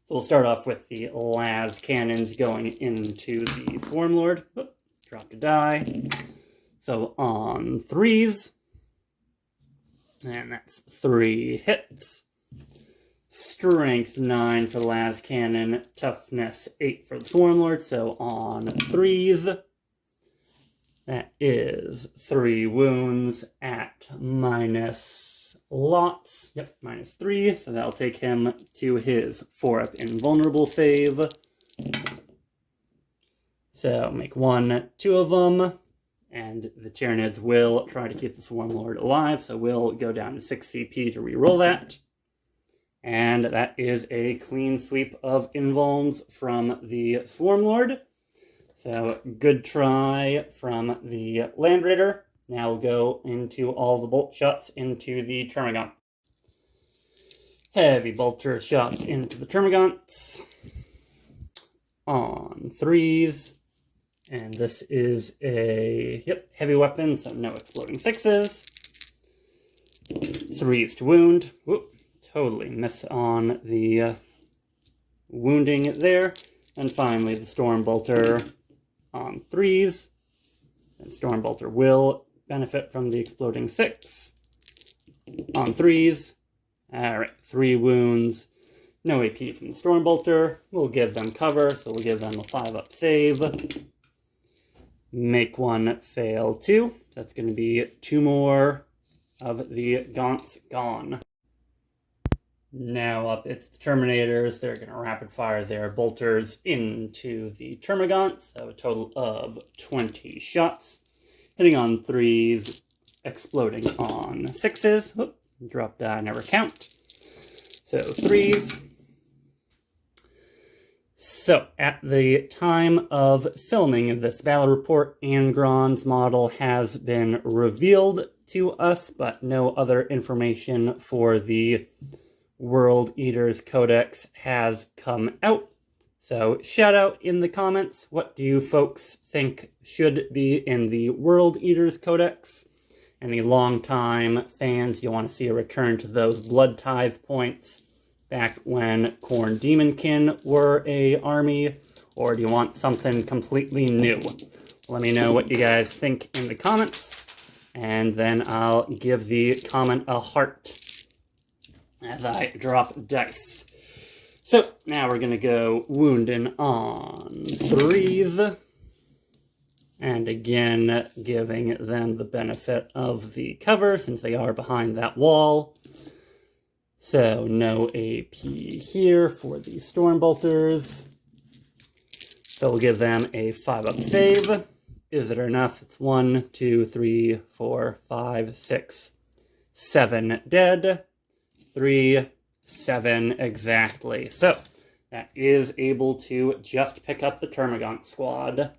So we'll start off with the las cannons going into the Swarmlord. Oop, dropped a die. So on 3s, and that's 3 hits. Strength 9 for the las cannon, toughness 8 for the Swarmlord, so on 3s. That is 3 wounds at minus lots. Yep, minus 3. So that'll take him to his 4-up invulnerable save. So make 1, 2 of them. And the Tyranids will try to keep the Swarmlord alive. So we'll go down to 6 CP to reroll that. And that is a clean sweep of invulns from the Swarmlord. So, good try from the Land Raider. Now we'll go into all the bolt shots into the Termagant. Heavy bolter shots into the Termagants. On 3s. And this is a, heavy weapon, so no exploding 6s. 3s to wound. Whoop, totally miss on the wounding there. And finally, the Stormbolter on 3s. And Stormbolter will benefit from the exploding 6. On 3s. Alright, 3 wounds. No AP from the Stormbolter. We'll give them cover, so we'll give them a 5-up save. Make 1 fail 2. That's going to be 2 more of the gaunts gone. Now up, it's the Terminators. They're going to rapid fire their bolters into the Termagants. So a total of 20 shots. Hitting on 3s, exploding on 6s. Whoop, drop die, never count. So 3s. So at the time of filming this battle report, Angron's model has been revealed to us, but no other information for the World Eaters Codex has come out. So shout out in the comments, what do you folks think should be in the World Eaters Codex? Any longtime fans, you want to see a return to those blood tithe points back when Khorne Demonkin were a army, or do you want something completely new? Let me know what you guys think in the comments, and then I'll give the comment a heart as I drop dice. So now we're going to go wounding on 3s. And again, giving them the benefit of the cover since they are behind that wall. So no AP here for the Stormbolters. So we'll give them a 5-up save. Is it enough? It's 1, 2, 3, 4, 5, 6, 7 dead. 3, 7 exactly. So that is able to just pick up the Termagant squad.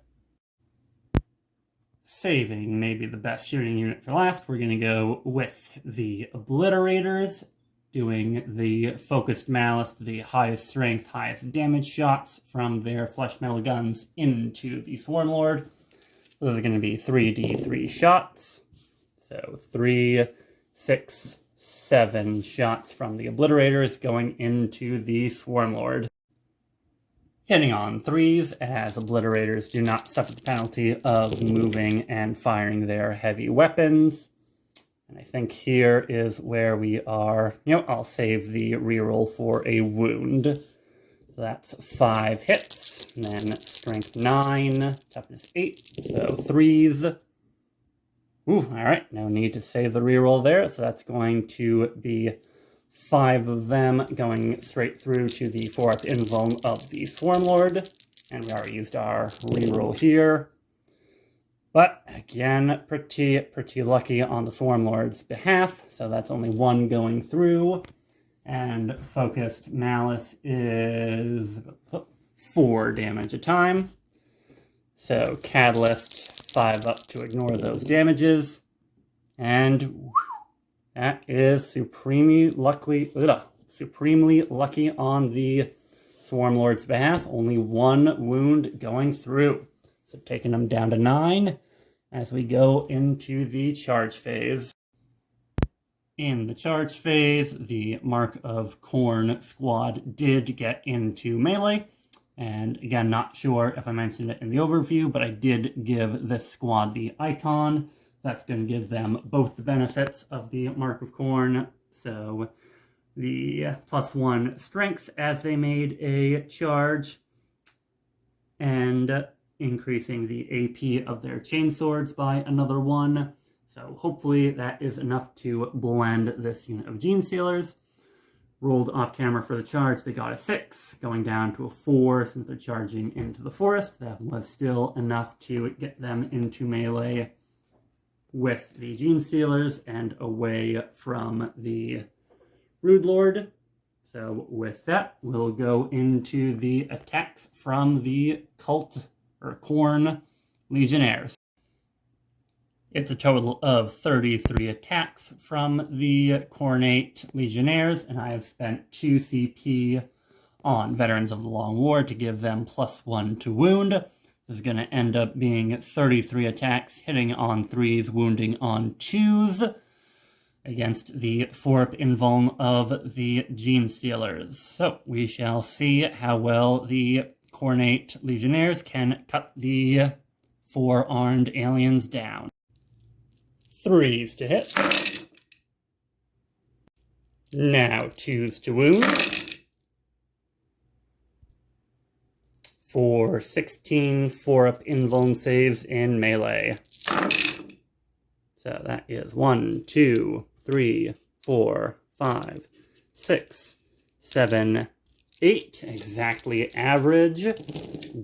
Saving maybe the best shooting unit for last, we're going to go with the Obliterators, doing the focused malice, the highest strength, highest damage shots from their flesh metal guns into the Swarmlord. Those are going to be 3d3 shots. So 3, 6, 7 shots from the Obliterators going into the Swarmlord. Hitting on 3s, as Obliterators do not suffer the penalty of moving and firing their heavy weapons. And I think here is where we are. I'll save the reroll for a wound. So that's 5 hits, and then strength 9, toughness 8, so 3s. Ooh, alright, no need to save the reroll there, so that's going to be 5 of them going straight through to the 4th invuln of the Swarmlord. And we already used our reroll here. But again, pretty lucky on the Swarmlord's behalf. So that's only 1 going through. And focused malice is 4 damage a time. So Catalyst 5 up to ignore those damages. And that is supremely lucky on the Swarmlord's behalf. Only 1 wound going through. So taking them down to 9 as we go into the charge phase. In the charge phase, the Mark of Khorne squad did get into melee. And again, not sure if I mentioned it in the overview, but I did give this squad the icon. That's going to give them both the benefits of the Mark of Khorne. So the +1 strength as they made a charge, and increasing the AP of their chainswords by another 1. So hopefully that is enough to blend this unit of Genestealers. Rolled off camera for the charge, they got a 6, going down to a 4 since they're charging into the forest. That was still enough to get them into melee with the Genestealers and away from the Broodlord. So with that, we'll go into the attacks from the Cult or Khorne Legionnaires. It's a total of 33 attacks from the Khornate Legionnaires, and I have spent 2 CP on Veterans of the Long War to give them +1 to wound. This is going to end up being 33 attacks, hitting on 3s, wounding on 2s, against the 4th invuln of the Genestealers. So we shall see how well the Khornate Legionnaires can cut the 4 armed aliens down. 3s to hit. Now 2s to wound. For 16 4-up invuln saves in melee. So that is 1, 2, 3, 4, 5, 6, 7, 8. Exactly average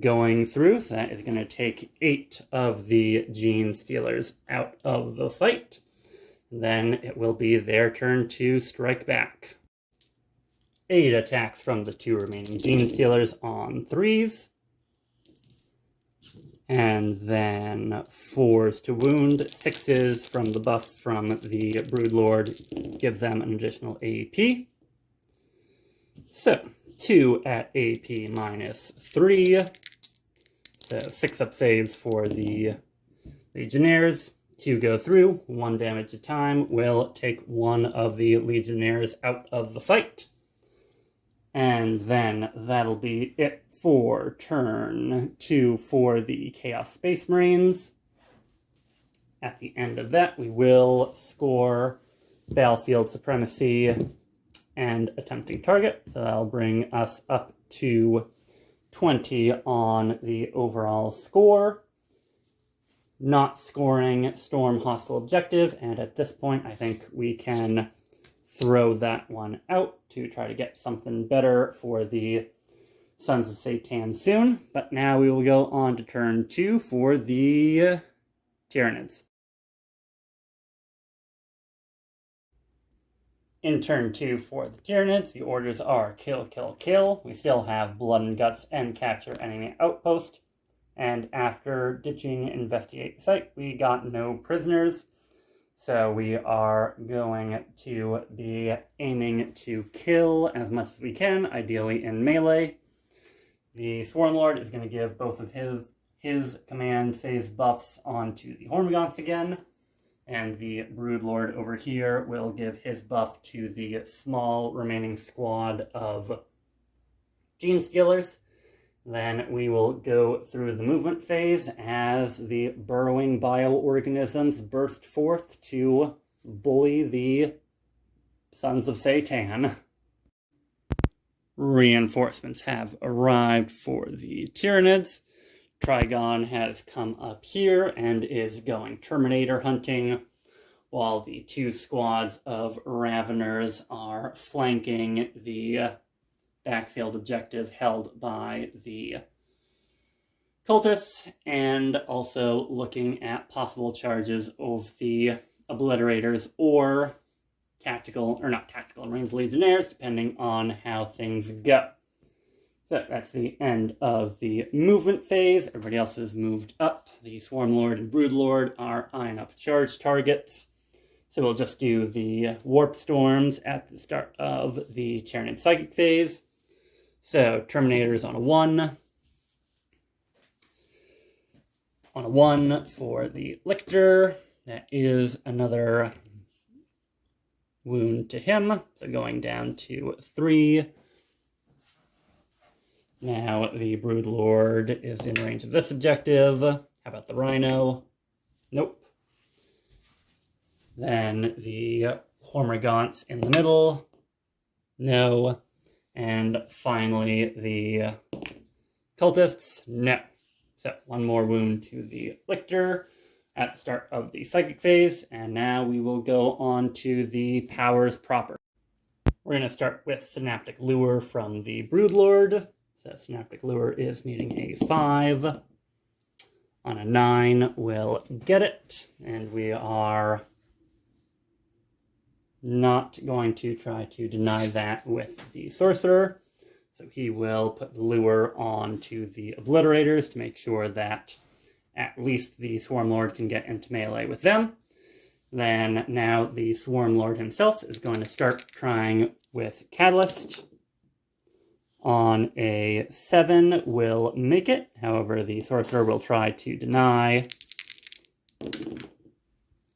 going through. So that is going to take 8 of the Gene Stealers out of the fight. Then it will be their turn to strike back. 8 attacks from the 2 remaining Gene Stealers on 3s. And then 4s to wound, 6s from the buff from the Broodlord, give them an additional AP. So, 2 at AP minus 3. So 6 up saves for the Legionnaires. 2 go through, 1 damage a time, will take 1 of the Legionnaires out of the fight. And then that'll be it for turn 2 for the Chaos Space Marines. At the end of that, we will score Battlefield Supremacy and Attempting Target. So that'll bring us up to 20 on the overall score. Not scoring Storm Hostile Objective, and at this point, I think we can throw that one out to try to get something better for the Sons of Seytan soon. But now we will go on to turn 2 for the Tyranids. In turn 2 for the Tyranids, the orders are kill, kill, kill. We still have Blood and Guts and capture enemy outpost. And after ditching Investigate Site, we got no prisoners. So we are going to be aiming to kill as much as we can, ideally in melee. The Swarmlord is going to give both of his command phase buffs onto the Hormagaunts again. And the Broodlord over here will give his buff to the small remaining squad of Gene Stealers. Then we will go through the movement phase as the burrowing bioorganisms burst forth to bully the Sons of Seytan. Reinforcements have arrived for the Tyranids. Trigon has come up here and is going Terminator hunting, while the 2 squads of Raveners are flanking the backfield objective held by the cultists, and also looking at possible charges of the Obliterators or ranged Legionnaires, depending on how things go. So that's the end of the movement phase. Everybody else has moved up. The Swarmlord and Broodlord are eyeing up charge targets. So we'll just do the Warp Storms at the start of the Tyranid Psychic phase. So Terminators on a 1. On a 1 for the Lictor. That is another wound to him. So going down to 3. Now the Broodlord is in range of this objective. How about the Rhino? Nope. Then the Hormagaunts in the middle. No. And finally the Cultists. No. So one more wound to the Lictor at the start of the Psychic phase. And now we will go on to the powers proper. We're going to start with Synaptic Lure from the Broodlord. So Synaptic Lure is needing a 5. On a 9, we'll get it. And we are not going to try to deny that with the Sorcerer. So he will put the Lure onto the Obliterators to make sure that at least the Swarmlord can get into melee with them. Then now the Swarmlord himself is going to start trying with Catalyst. On a 7, will make it. However, the Sorcerer will try to deny.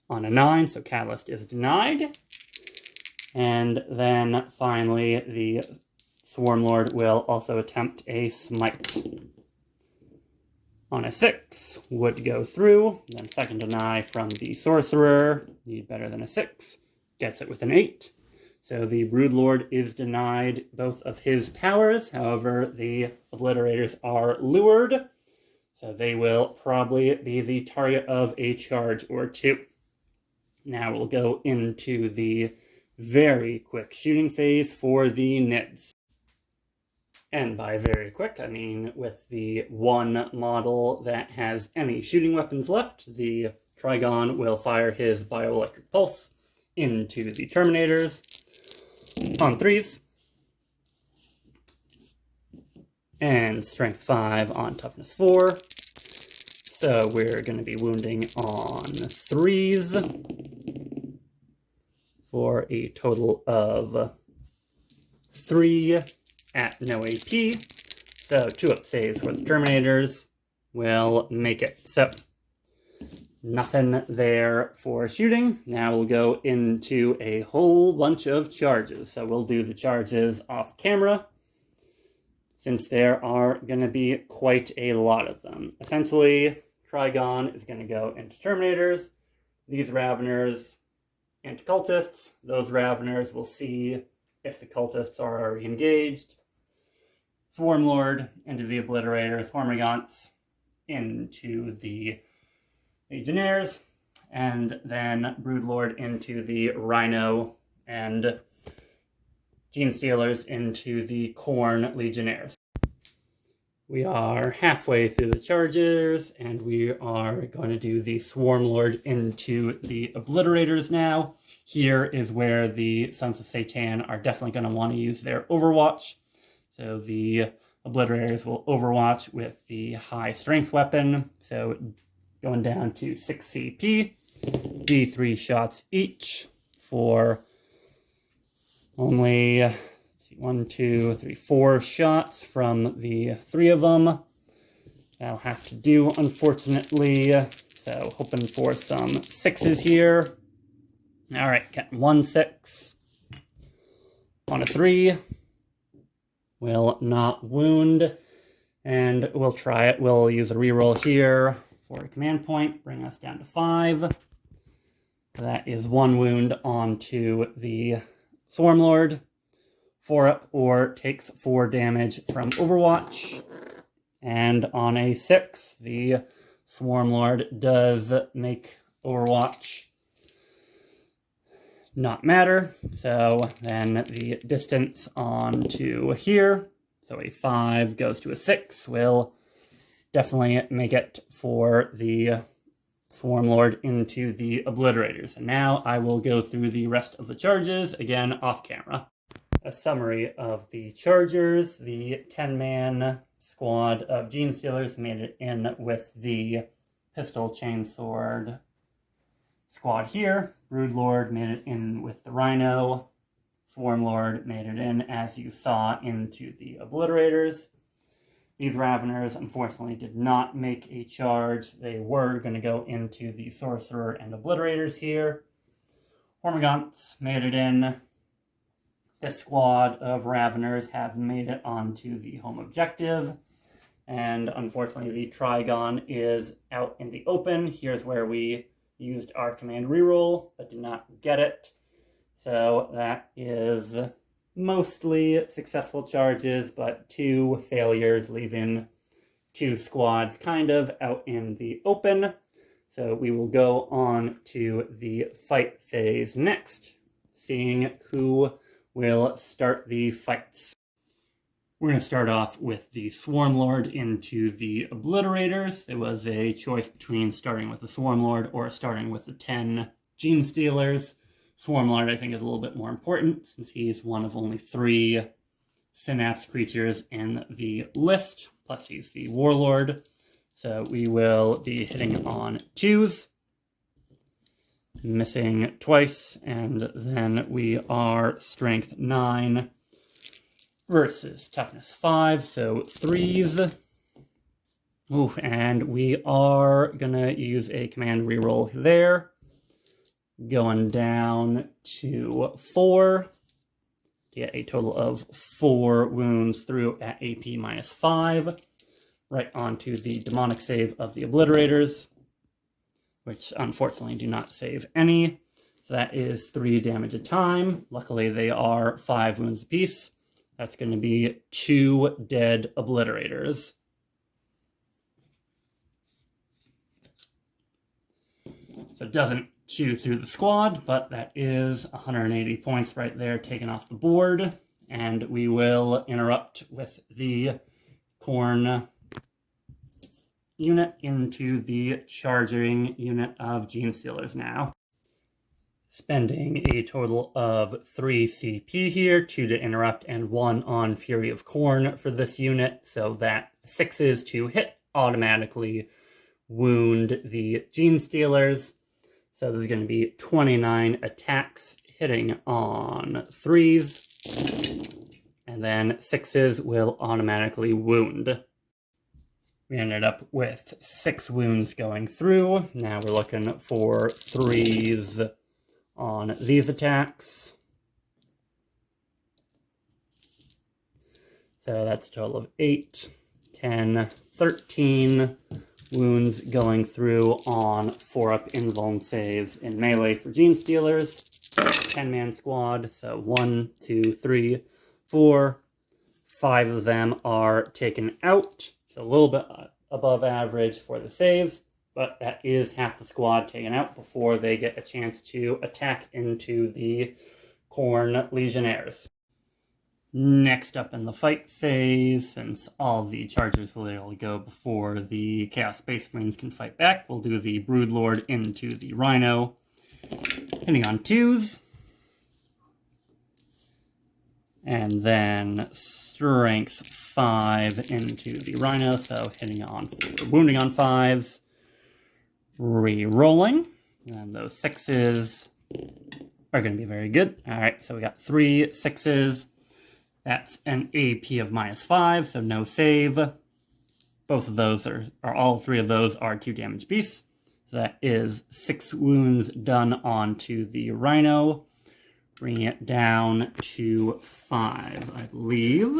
On a 9, so Catalyst is denied. And then finally, the Swarmlord will also attempt a Smite. On a 6, would go through. Then second deny from the Sorcerer. Need better than a 6. Gets it with an 8. So the Broodlord is denied both of his powers. However, the Obliterators are lured. So they will probably be the target of a charge or 2. Now we'll go into the very quick shooting phase for the Nids. And by very quick, I mean with the one model that has any shooting weapons left, the Trigon will fire his bioelectric pulse into the Terminators on 3s, and strength 5 on toughness 4. So we're going to be wounding on 3s for a total of 3 at no AP. So 2-up saves for the Terminators will make it. So nothing there for shooting. Now we'll go into a whole bunch of charges. So we'll do the charges off camera, since there are going to be quite a lot of them. Essentially, Trigon is going to go into Terminators, these Raveners into Cultists. Those Raveners will see if the Cultists are already engaged. Swarmlord into the Obliterators, Hormagaunts into the Legionnaires, and then Broodlord into the Rhino, and Genestealers into the Khorne Legionnaires. We are halfway through the charges, and we are going to do the Swarmlord into the Obliterators now. Here is where the Sons of Sey'tan are definitely going to want to use their Overwatch. So the Obliterators will Overwatch with the high strength weapon, so going down to 6 CP, D3 shots each for only 1, 2, 3, 4 shots from the 3 of them. That'll have to do, unfortunately. So hoping for some 6s here. All right, getting 1 6 on a 3. Will not wound, and we'll try it. We'll use a reroll here for a command point, bring us down to 5. That is 1 wound onto the Swarmlord. 4-up or takes 4 damage from Overwatch. And on a 6, the Swarmlord does make Overwatch not matter. So then the distance on to here, so a 5 goes to a 6, will definitely make it for the Swarmlord into the Obliterators. And now I will go through the rest of the charges, again off camera. A summary of the chargers. The 10-man squad of Genestealers made it in with the pistol chainsword squad here. Broodlord made it in with the Rhino. Swarmlord made it in, as you saw, into the Obliterators. These Raveners, unfortunately, did not make a charge. They were going to go into the Sorcerer and Obliterators here. Hormagaunts made it in. This squad of Raveners have made it onto the home objective. And unfortunately, the Trigon is out in the open. Here's where we used our command reroll, but did not get it. So that is mostly successful charges, but 2 failures, leaving 2 squads kind of out in the open. So we will go on to the fight phase next, seeing who will start the fights. We're going to start off with the Swarmlord into the Obliterators. It was a choice between starting with the Swarmlord or starting with the 10 Genestealers. Swarmlord, I think, is a little bit more important, since he's one of only 3 Synapse creatures in the list, plus he's the Warlord. So we will be hitting on 2s, missing twice, and then we are Strength 9 versus Toughness 5, so 3s. Ooh, and we are gonna use a command reroll there, going down to 4 to get a total of 4 wounds through at AP -5, right onto the demonic save of the Obliterators, which unfortunately do not save any. So that is 3 damage a time. Luckily, they are 5 wounds apiece. That's going to be 2 dead Obliterators. So it doesn't chew through the squad, but that is 180 points right there taken off the board. And we will interrupt with the Khorne unit into the charging unit of Genestealers now. Spending a total of 3 CP here, 2 to interrupt and 1 on Fury of Khorne for this unit, so that 6s to hit automatically wound the Genestealers. So there's going to be 29 attacks hitting on 3s, and then 6s will automatically wound. We ended up with 6 wounds going through. Now we're looking for 3s on these attacks. So that's a total of 8, 10, 13 wounds going through on 4-up invuln saves in melee for Genestealers. 10-man squad, so 1, 2, 3, 4. 5 of them are taken out. It's a little bit above average for the saves, but that is half the squad taken out before they get a chance to attack into the Khorne Legionnaires. Next up in the fight phase, since all the chargers will literally go before the Chaos Space Marines can fight back, we'll do the Broodlord into the Rhino, hitting on 2s. And then Strength 5 into the Rhino, so wounding on 5s. Re-rolling, and those 6s are going to be very good. Alright, so we got 3 6s. That's an AP of -5, so no save. Both of those all 3 of those are 2 damage beasts. So that is 6 wounds done onto the Rhino. Bringing it down to 5, I believe.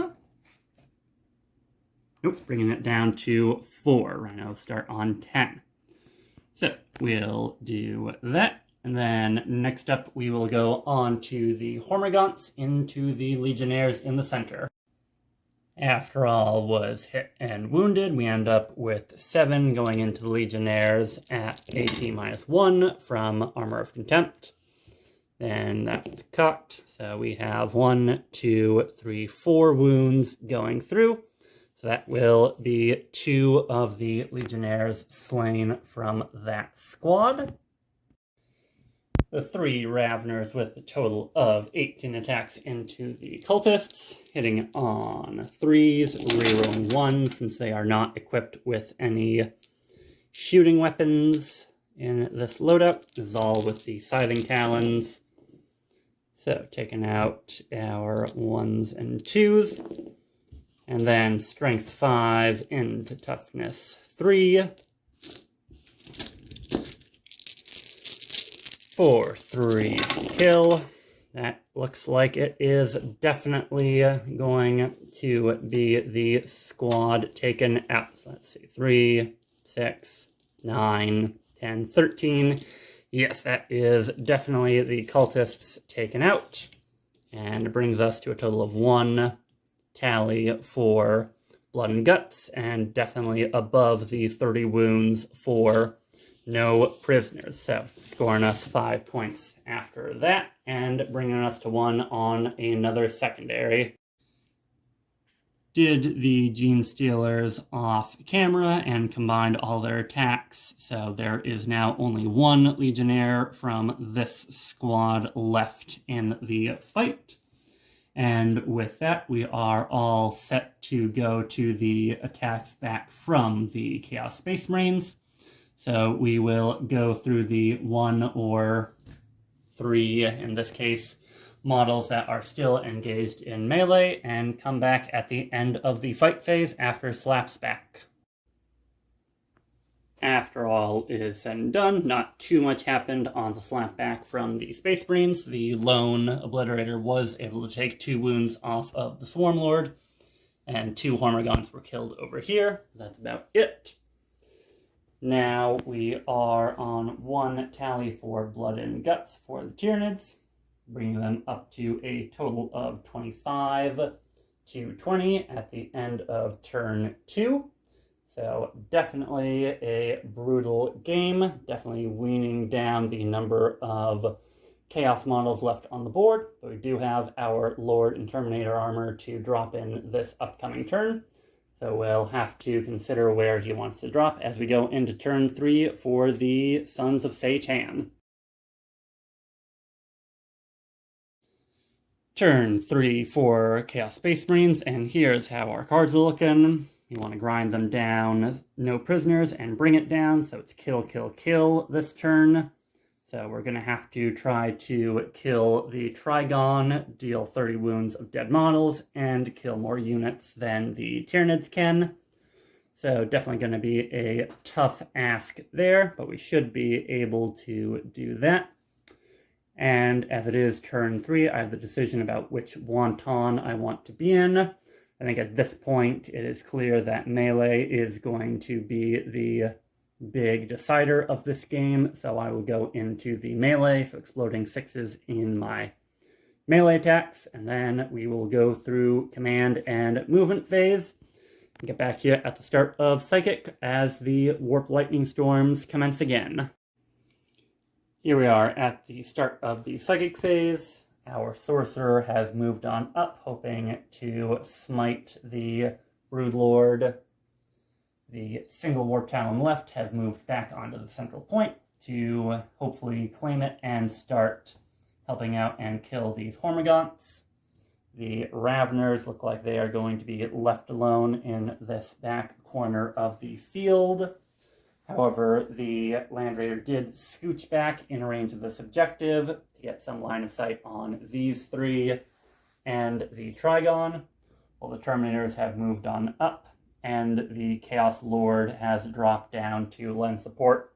Nope, bringing it down to 4. Rhino start on 10. So we'll do that. And then next up, we will go on to the Hormagaunts into the Legionnaires in the center. After all was hit and wounded, we end up with 7 going into the Legionnaires at AP -1 from Armor of Contempt. Then that's cocked. So we have 1, 2, 3, 4 wounds going through. So that will be 2 of the Legionnaires slain from that squad. The 3 Raveners with a total of 18 attacks into the Cultists, hitting on 3s, rerolling 1 since they are not equipped with any shooting weapons in this loadout. This is all with the Scything Talons. So taking out our 1s and 2s. And then Strength 5 into Toughness 3. For 3 kill. That looks like it is definitely going to be the squad taken out. So let's see, 3, 6, 9, 10, 13. Yes, that is definitely the cultists taken out. And brings us to a total of 1 tally for blood and guts, and definitely above the 30 wounds for no prisoners. So scoring us 5 points after that, and bringing us to 1 on another secondary. Did the Genestealers off camera and combined all their attacks, so there is now only 1 Legionnaire from this squad left in the fight. And with that, we are all set to go to the attacks back from the Chaos Space Marines. So we will go through the 1 or 3, in this case, models that are still engaged in melee and come back at the end of the fight phase after slaps back. After all is said and done, not too much happened on the slap back from the Space Marines. The lone Obliterator was able to take 2 wounds off of the Swarm Lord, and 2 Hormagaunts were killed over here. That's about it. Now we are on 1 tally for blood and guts for the Tyranids, bringing them up to a total of 25 to 20 at the end of turn 2. So definitely a brutal game, definitely weaning down the number of Chaos models left on the board, but we do have our Lord and Terminator armor to drop in this upcoming turn. So we'll have to consider where he wants to drop as we go into turn 3 for the Sons of Sey'tan. Turn 3 for Chaos Space Marines, and here's how our cards are looking. You want to grind them down, no prisoners, and bring it down, so it's kill, kill, kill this turn. So we're going to have to try to kill the Trigon, deal 30 wounds of dead models, and kill more units than the Tyranids can. So definitely going to be a tough ask there, but we should be able to do that. And as it is turn 3, I have the decision about which wonton I want to be in. I think at this point it is clear that melee is going to be the big decider of this game, so I will go into the melee, so exploding 6s in my melee attacks, and then we will go through command and movement phase and get back here at the start of Psychic as the Warp Lightning Storms commence again. Here we are at the start of the Psychic phase. Our Sorcerer has moved on up, hoping to smite the Broodlord. The single Warp Talon left has moved back onto the central point to hopefully claim it and start helping out and kill these Hormagaunts. The Raveners look like they are going to be left alone in this back corner of the field. However, the Land Raider did scooch back in range of this objective to get some line of sight on these 3 and the Trigon, while the Terminators have moved on up, and the Chaos Lord has dropped down to lend support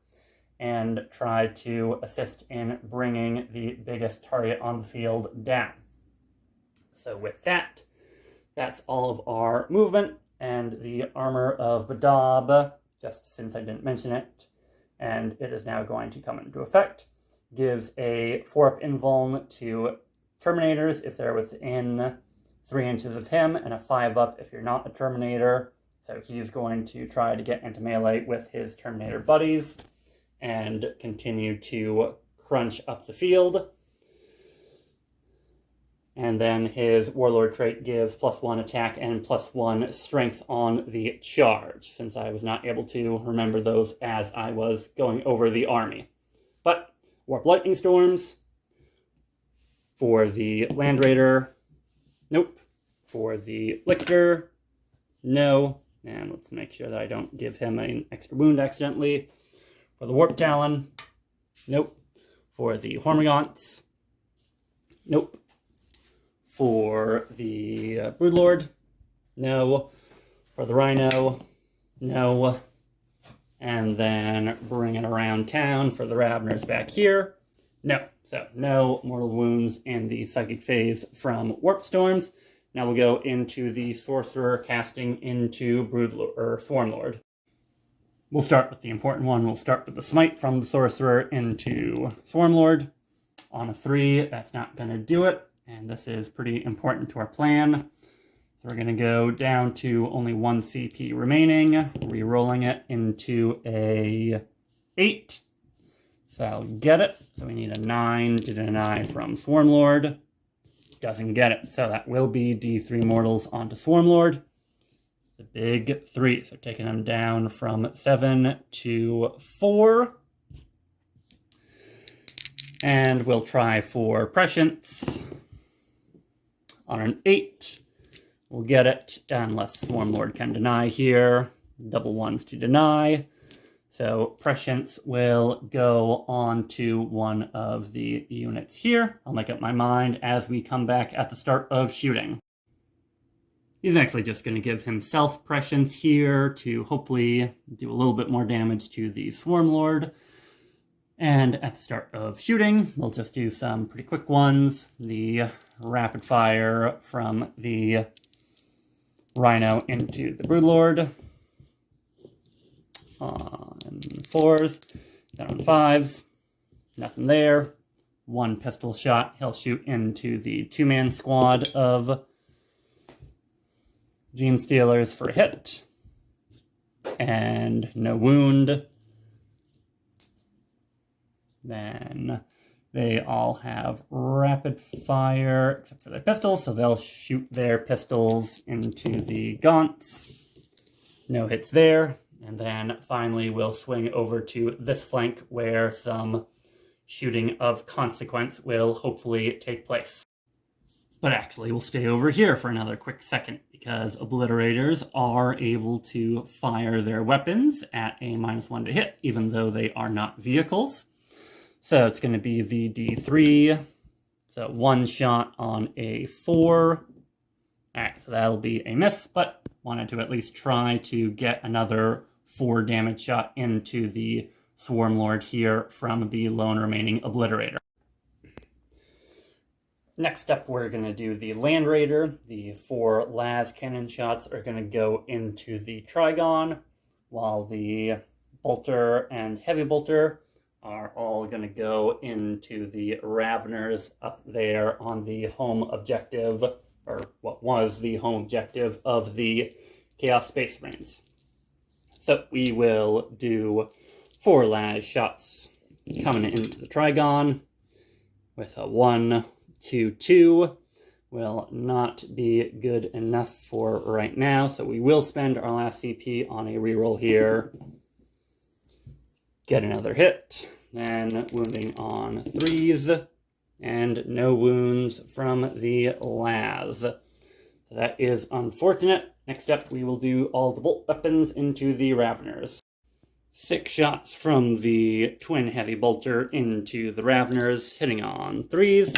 and try to assist in bringing the biggest target on the field down. So with that, that's all of our movement, and the Armor of Badab, just since I didn't mention it, and it is now going to come into effect, gives a 4-up invuln to Terminators if they're within 3 inches of him, and a 5-up if you're not a Terminator. So he's going to try to get into melee with his Terminator buddies and continue to crunch up the field. And then his Warlord trait gives +1 attack and +1 strength on the charge, since I was not able to remember those as I was going over the army. But Warp Lightning Storms for the Land Raider, nope. For the Lictor, no. And let's make sure that I don't give him an extra wound accidentally. For the Warp Talon, nope. For the Hormagaunts, nope. For the Broodlord, no. For the Rhino, no. And then bring it around town for the Raveners back here, no. So no mortal wounds in the Psychic phase from Warp Storms. Now we'll go into the Sorcerer casting into Swarmlord. We'll start with the important one. We'll start with the Smite from the Sorcerer into Swarmlord. On a 3, that's not going to do it, and this is pretty important to our plan. So we're going to go down to only 1 CP remaining, re-rolling it into a 8. So I'll get it. So we need a 9 to deny from Swarmlord. Doesn't get it. So that will be D3 mortals onto Swarmlord. The big 3. So taking them down from 7 to 4. And we'll try for Prescience. On an 8, we'll get it, unless Swarmlord can deny here. Double 1s to deny. So Prescience will go on to one of the units here. I'll make up my mind as we come back at the start of shooting. He's actually just going to give himself Prescience here to hopefully do a little bit more damage to the Swarmlord. And at the start of shooting, we'll just do some pretty quick ones. The rapid fire from the Rhino into the Broodlord. On 4s, then on 5s, nothing there. 1 pistol shot, he'll shoot into the 2-man squad of Gene Stealers for a hit. and no wound. Then they all have rapid fire, except for their pistols, so they'll shoot their pistols into the gaunts. No hits there. And then finally we'll swing over to this flank where some shooting of consequence will hopefully take place. But actually, we'll stay over here for another quick second, because Obliterators are able to fire their weapons at a -1 to hit, even though they are not vehicles. So it's going to be the D3, so 1 shot on a 4. Alright, so that'll be a miss, but wanted to at least try to get another 4 damage shot into the Swarm Lord here from the lone remaining Obliterator. Next up, we're going to do the Land Raider. The 4 las cannon shots are going to go into the Trigon, while the Bolter and Heavy Bolter are all going to go into the Raveners up there on the home objective, or what was the home objective of the Chaos Space Marines. So we will do 4 las shots coming into the Trigon with a 1, 2, 2. Will not be good enough for right now, so we will spend our last CP on a reroll here. Get another hit, then wounding on 3s, and no wounds from the las. So that is unfortunate. Next up, we will do all the bolt weapons into the Raveners. 6 shots from the twin heavy bolter into the Raveners, hitting on 3s.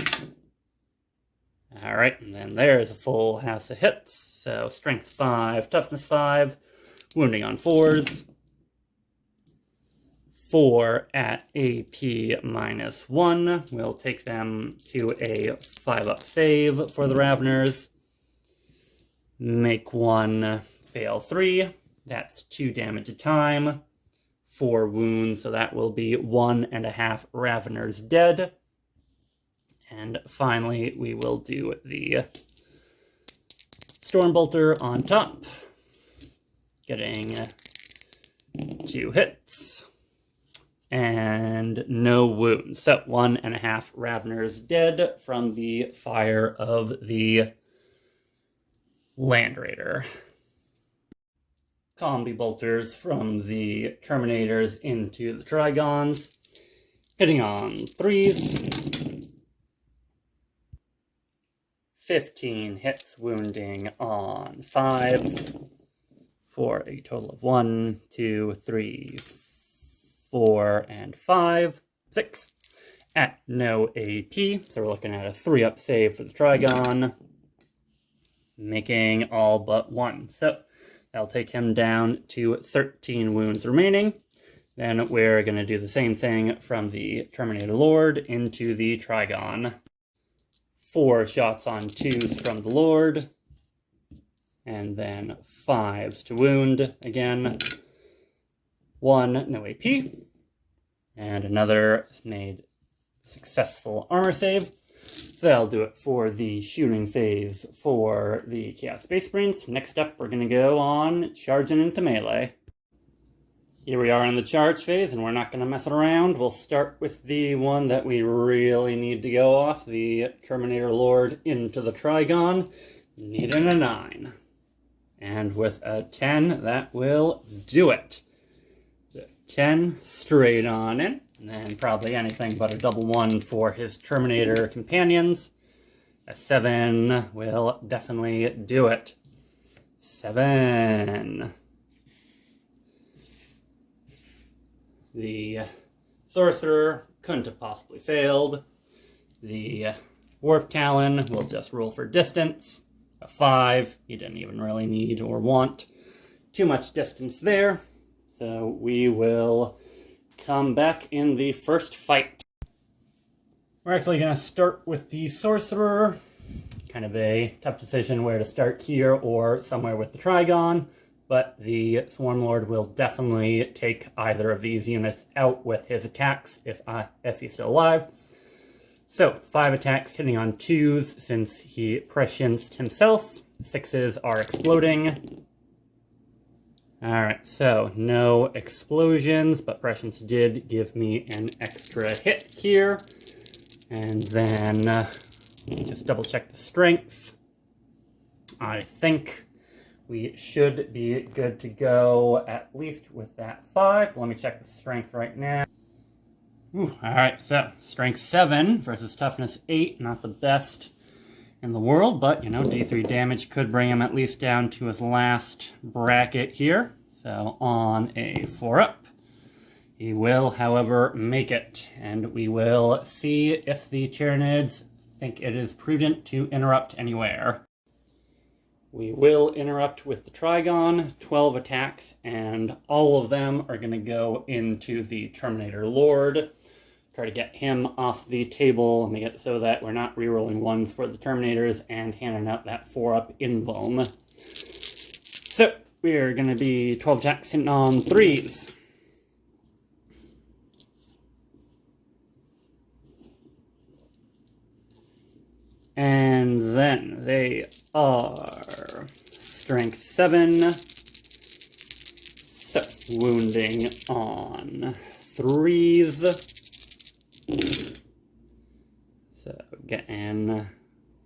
Alright, and then there's a full house of hits. So strength 5, toughness 5, wounding on 4s. 4 at AP -1 will take them to a 5-up save for the Raveners. Make 1 fail 3. That's 2 damage a time. 4 wounds, so that will be 1.5 Raveners dead. And finally, we will do the Stormbolter on top, getting 2 hits and no wounds. So 1.5 Raveners dead from the fire of the Land Raider. Combi bolters from the Terminators into the Trigons, hitting on 3s. 15 hits, wounding on 5s, for a total of 1, 2, 3, 4, and 5, 6, at no AP. So we're looking at a 3-up save for the Trigon, making all but 1. So that'll take him down to 13 wounds remaining. Then we're going to do the same thing from the Terminator Lord into the Trigon. 4 shots on 2s from the Lord, and then 5s to wound again. 1, no AP, and another made successful armor save. So that'll do it for the shooting phase for the Chaos Space Marines. Next up, we're going to go on charging into melee. Here we are in the charge phase, and we're not going to mess around. We'll start with the one that we really need to go off, the Terminator Lord into the Trigon, needing a 9. And with a 10, that will do it. The 10 straight on in, and then probably anything but a double 1 for his Terminator companions. A 7 will definitely do it. 7. The Sorcerer couldn't have possibly failed. The Warp Talon will just roll for distance. A 5. He didn't even really need or want too much distance there. So we will come back in the first fight. We're actually going to start with the Sorcerer. Kind of a tough decision where to start here or somewhere with the Trigon. But the Swarm Lord will definitely take either of these units out with his attacks if he's still alive. So, 5 attacks hitting on 2s since he prescienced himself. 6s are exploding. Alright, so no explosions, but prescience did give me an extra hit here. And then just double check the strength. I think we should be good to go, at least with that 5. Let me check the strength right now. Alright, so strength 7 versus toughness 8. Not the best in the world, but, you know, D3 damage could bring him at least down to his last bracket here. So on a 4-up. He will, however, make it, and we will see if the Tyranids think it is prudent to interrupt anywhere. We will interrupt with the Trigon, 12 attacks, and all of them are going to go into the Terminator Lord. Try to get him off the table, make it so that we're not rerolling 1s for the Terminators and handing out that 4-up invuln. So, we're going to be 12 attacks hitting on 3s. And then they are strength 7, so wounding on 3s. So getting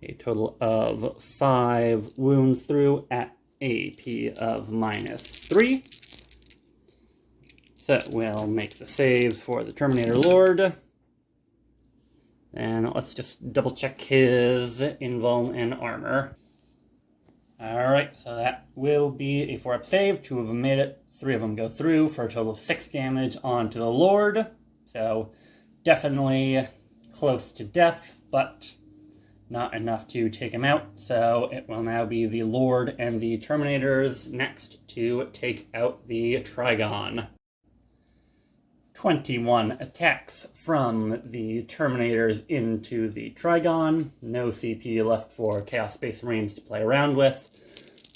a total of 5 wounds through at AP of -3. So we'll make the saves for the Terminator Lord. And let's just double check his invuln and armor. Alright, so that will be a 4-up save. 2 of them made it, 3 of them go through for a total of 6 damage onto the Lord. So definitely close to death, but not enough to take him out. So it will now be the Lord and the Terminators next to take out the Trigon. 21 attacks from the Terminators into the Trigon. No CP left for Chaos Space Marines to play around with.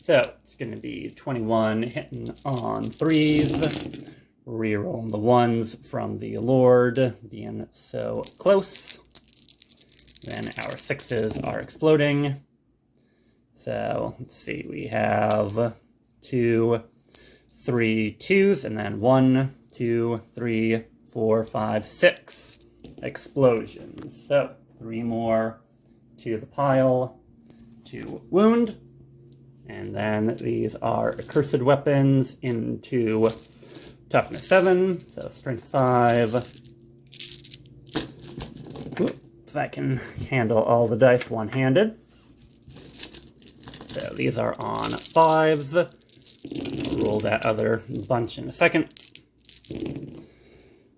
So it's going to be 21 hitting on 3s. Rerolling the 1s from the Lord, being so close. Then our 6s are exploding. So let's see, we have 2, 3 2s, and then 1, 2, 3, 4, 5, 6 explosions. So 3 more to the pile to wound. And then these are accursed weapons into toughness 7, so strength 5. If I can handle all the dice one-handed. So these are on 5s. I'll roll that other bunch in a second.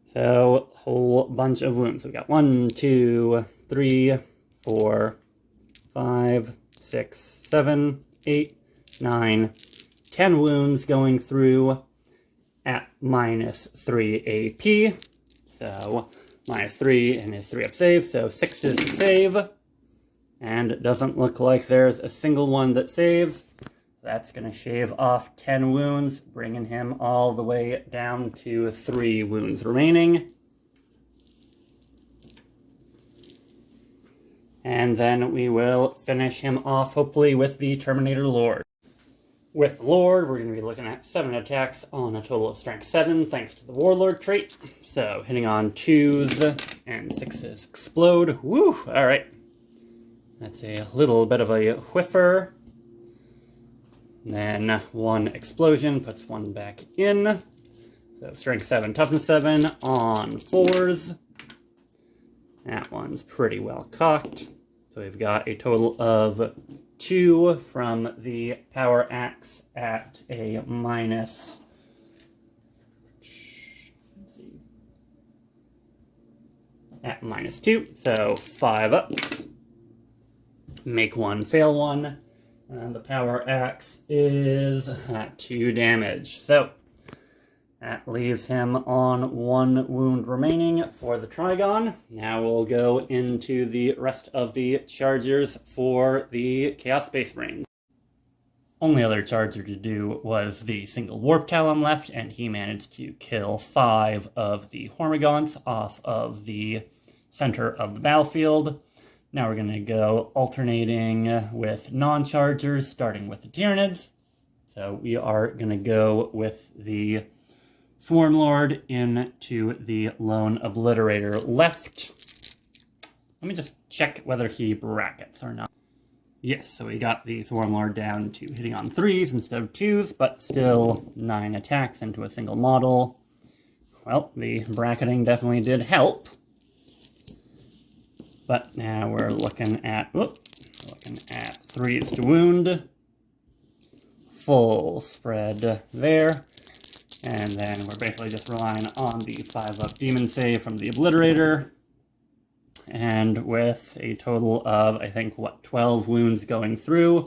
So, whole bunch of wounds. We got 1, 2, 3, 4, 5, 6, 7, 8, 9, 10 wounds going through at -3 AP. So, -3 in his 3-up save, so 6s to save. And it doesn't look like there's a single one that saves. That's going to shave off 10 wounds, bringing him all the way down to 3 wounds remaining. And then we will finish him off, hopefully, with the Terminator Lord. With Lord, we're going to be looking at 7 attacks on a total of strength 7, thanks to the Warlord trait. So, hitting on 2s and 6s explode. Woo! Alright. That's a little bit of a whiffer. And then 1 explosion puts 1 back in. So strength 7, toughness 7 on 4s. That one's pretty well cocked. So we've got a total of 2 from the power axe at a -2. So 5 ups. Make 1, fail 1. And the power axe is at 2 damage. So that leaves him on 1 wound remaining for the Trigon. Now we'll go into the rest of the chargers for the Chaos Space Marines. Only other charger to do was the single Warp Talon left, and he managed to kill 5 of the Hormagaunts off of the center of the battlefield. Now we're going to go alternating with non-chargers, starting with the Tyranids. So we are going to go with the Swarm Lord into the lone Obliterator left. Let me just check whether he brackets or not. Yes, so we got the Swarm Lord down to hitting on 3s instead of 2s, but still 9 attacks into a single model. Well, the bracketing definitely did help. But now we're looking at 3s to wound. Full spread there. And then we're basically just relying on the 5-up demon save from the Obliterator. And with a total of, I think, 12 wounds going through,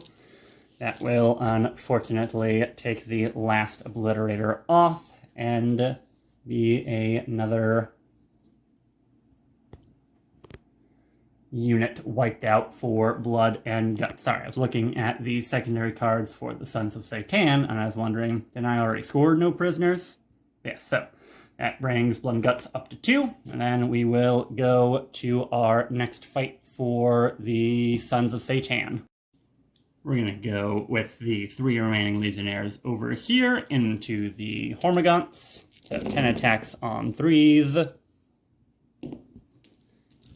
that will unfortunately take the last Obliterator off and be another unit wiped out for blood and guts. Sorry, I was looking at the secondary cards for the Sons of Sey'tan, and I was wondering, did I already score no prisoners? Yes, so that brings blood and guts up to 2, and then we will go to our next fight for the Sons of Sey'tan. We're going to go with the 3 remaining Legionnaires over here into the Hormagaunts. So 10 attacks on 3s.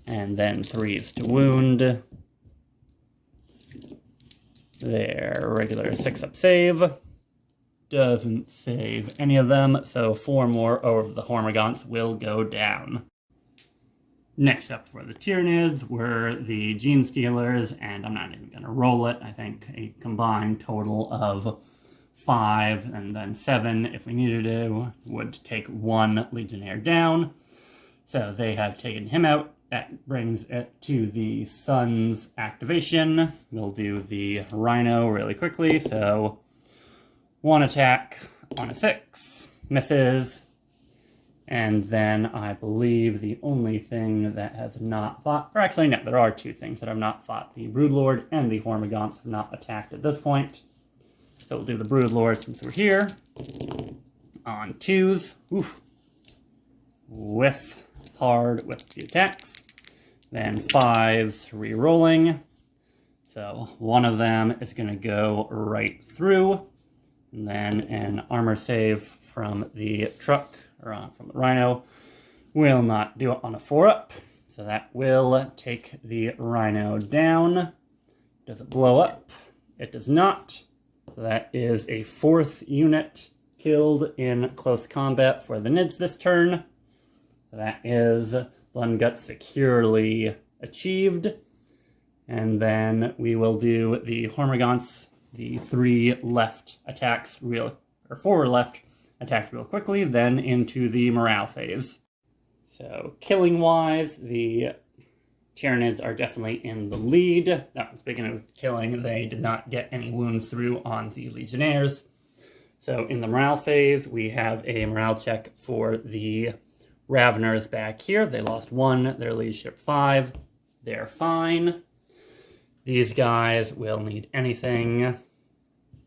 And then 3s to wound. Their regular 6-up save. Doesn't save any of them, so 4 more of the Hormagaunts will go down. Next up for the Tyranids were the Gene Stealers, and I'm not even going to roll it. I think a combined total of 5 and then 7, if we needed to, would take 1 Legionnaire down. So they have taken him out. That brings it to the Sun's activation. We'll do the Rhino really quickly. So 1 attack on a 6, misses. And then I believe the only thing that has not fought, or actually no, there are 2 things that have not fought. The Broodlord and the Hormagaunts have not attacked at this point. So we'll do the Broodlord since we're here. On 2s, oof. Whiff hard with the attacks. Then 5s re-rolling. So one of them is going to go right through. And then an armor save from the truck, or from the Rhino, will not do it on a 4-up. So that will take the Rhino down. Does it blow up? It does not. So that is a 4th unit killed in close combat for the Nids this turn. So that is Blood and Guts securely achieved. And then we will do the Hormagaunts, the 3 left attacks or 4 left attacks real quickly, then into the morale phase. So killing-wise, the Tyranids are definitely in the lead. Speaking of killing, they did not get any wounds through on the Legionnaires. So in the morale phase, we have a morale check for the Raveners back here. They lost 1, their leadership 5. They're fine. These guys will need anything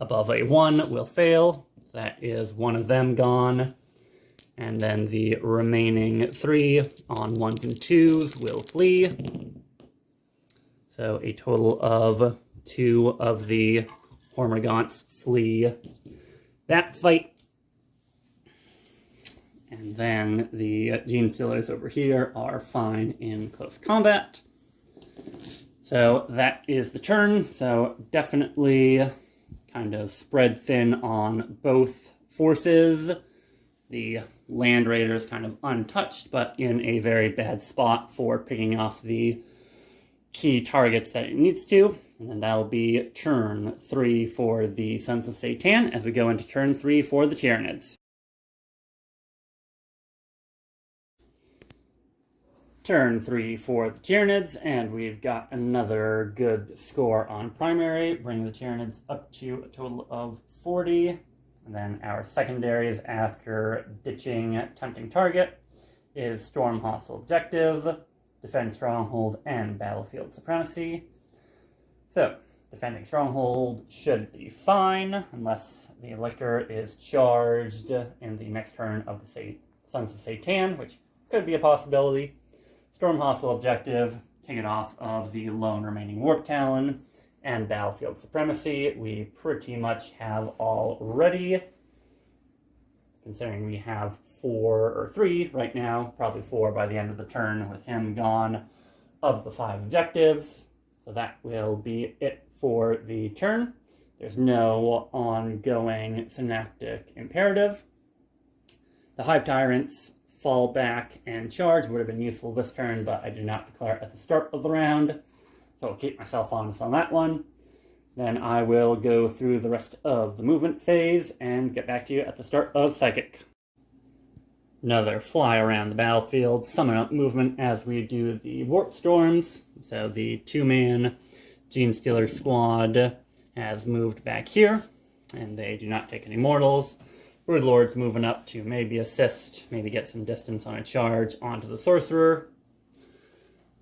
above a 1 will fail. That is 1 of them gone. And then the remaining 3 on 1s and 2s will flee. So a total of 2 of the Hormagaunts flee that fight. And then the Gene Stealers over here are fine in close combat. So that is the turn. So definitely kind of spread thin on both forces. The Land Raider is kind of untouched, but in a very bad spot for picking off the key targets that it needs to. And then that'll be turn 3 for the Sons of Sey'tan as we go into turn 3 for the Tyranids. Turn 3 for the Tyranids, and we've got another good score on primary, bringing the Tyranids up to a total of 40. And then our secondaries, after ditching Tempting Target, is Storm Hostile Objective, Defend Stronghold, and Battlefield Supremacy. So, defending Stronghold should be fine, unless the Lictor is charged in the next turn of the Sons of Sey'tan, which could be a possibility. Storm Hostile Objective, take it off of the lone remaining Warp Talon, and battlefield supremacy we pretty much have already, considering we have 4 or 3 right now, probably 4 by the end of the turn with him gone, of the 5 objectives. So that will be it for the turn. There's no ongoing synaptic imperative. The Hive Tyrants fall back and charge would have been useful this turn, but I did not declare at the start of the round, so I'll keep myself honest on that one. Then I will go through the rest of the movement phase and get back to you at the start of Psychic. Another fly around the battlefield, summon up movement as we do the Warp Storms. So the 2-man Genestealer squad has moved back here, and they do not take any mortals. Broodlord's moving up to maybe assist, maybe get some distance on a charge onto the Sorcerer.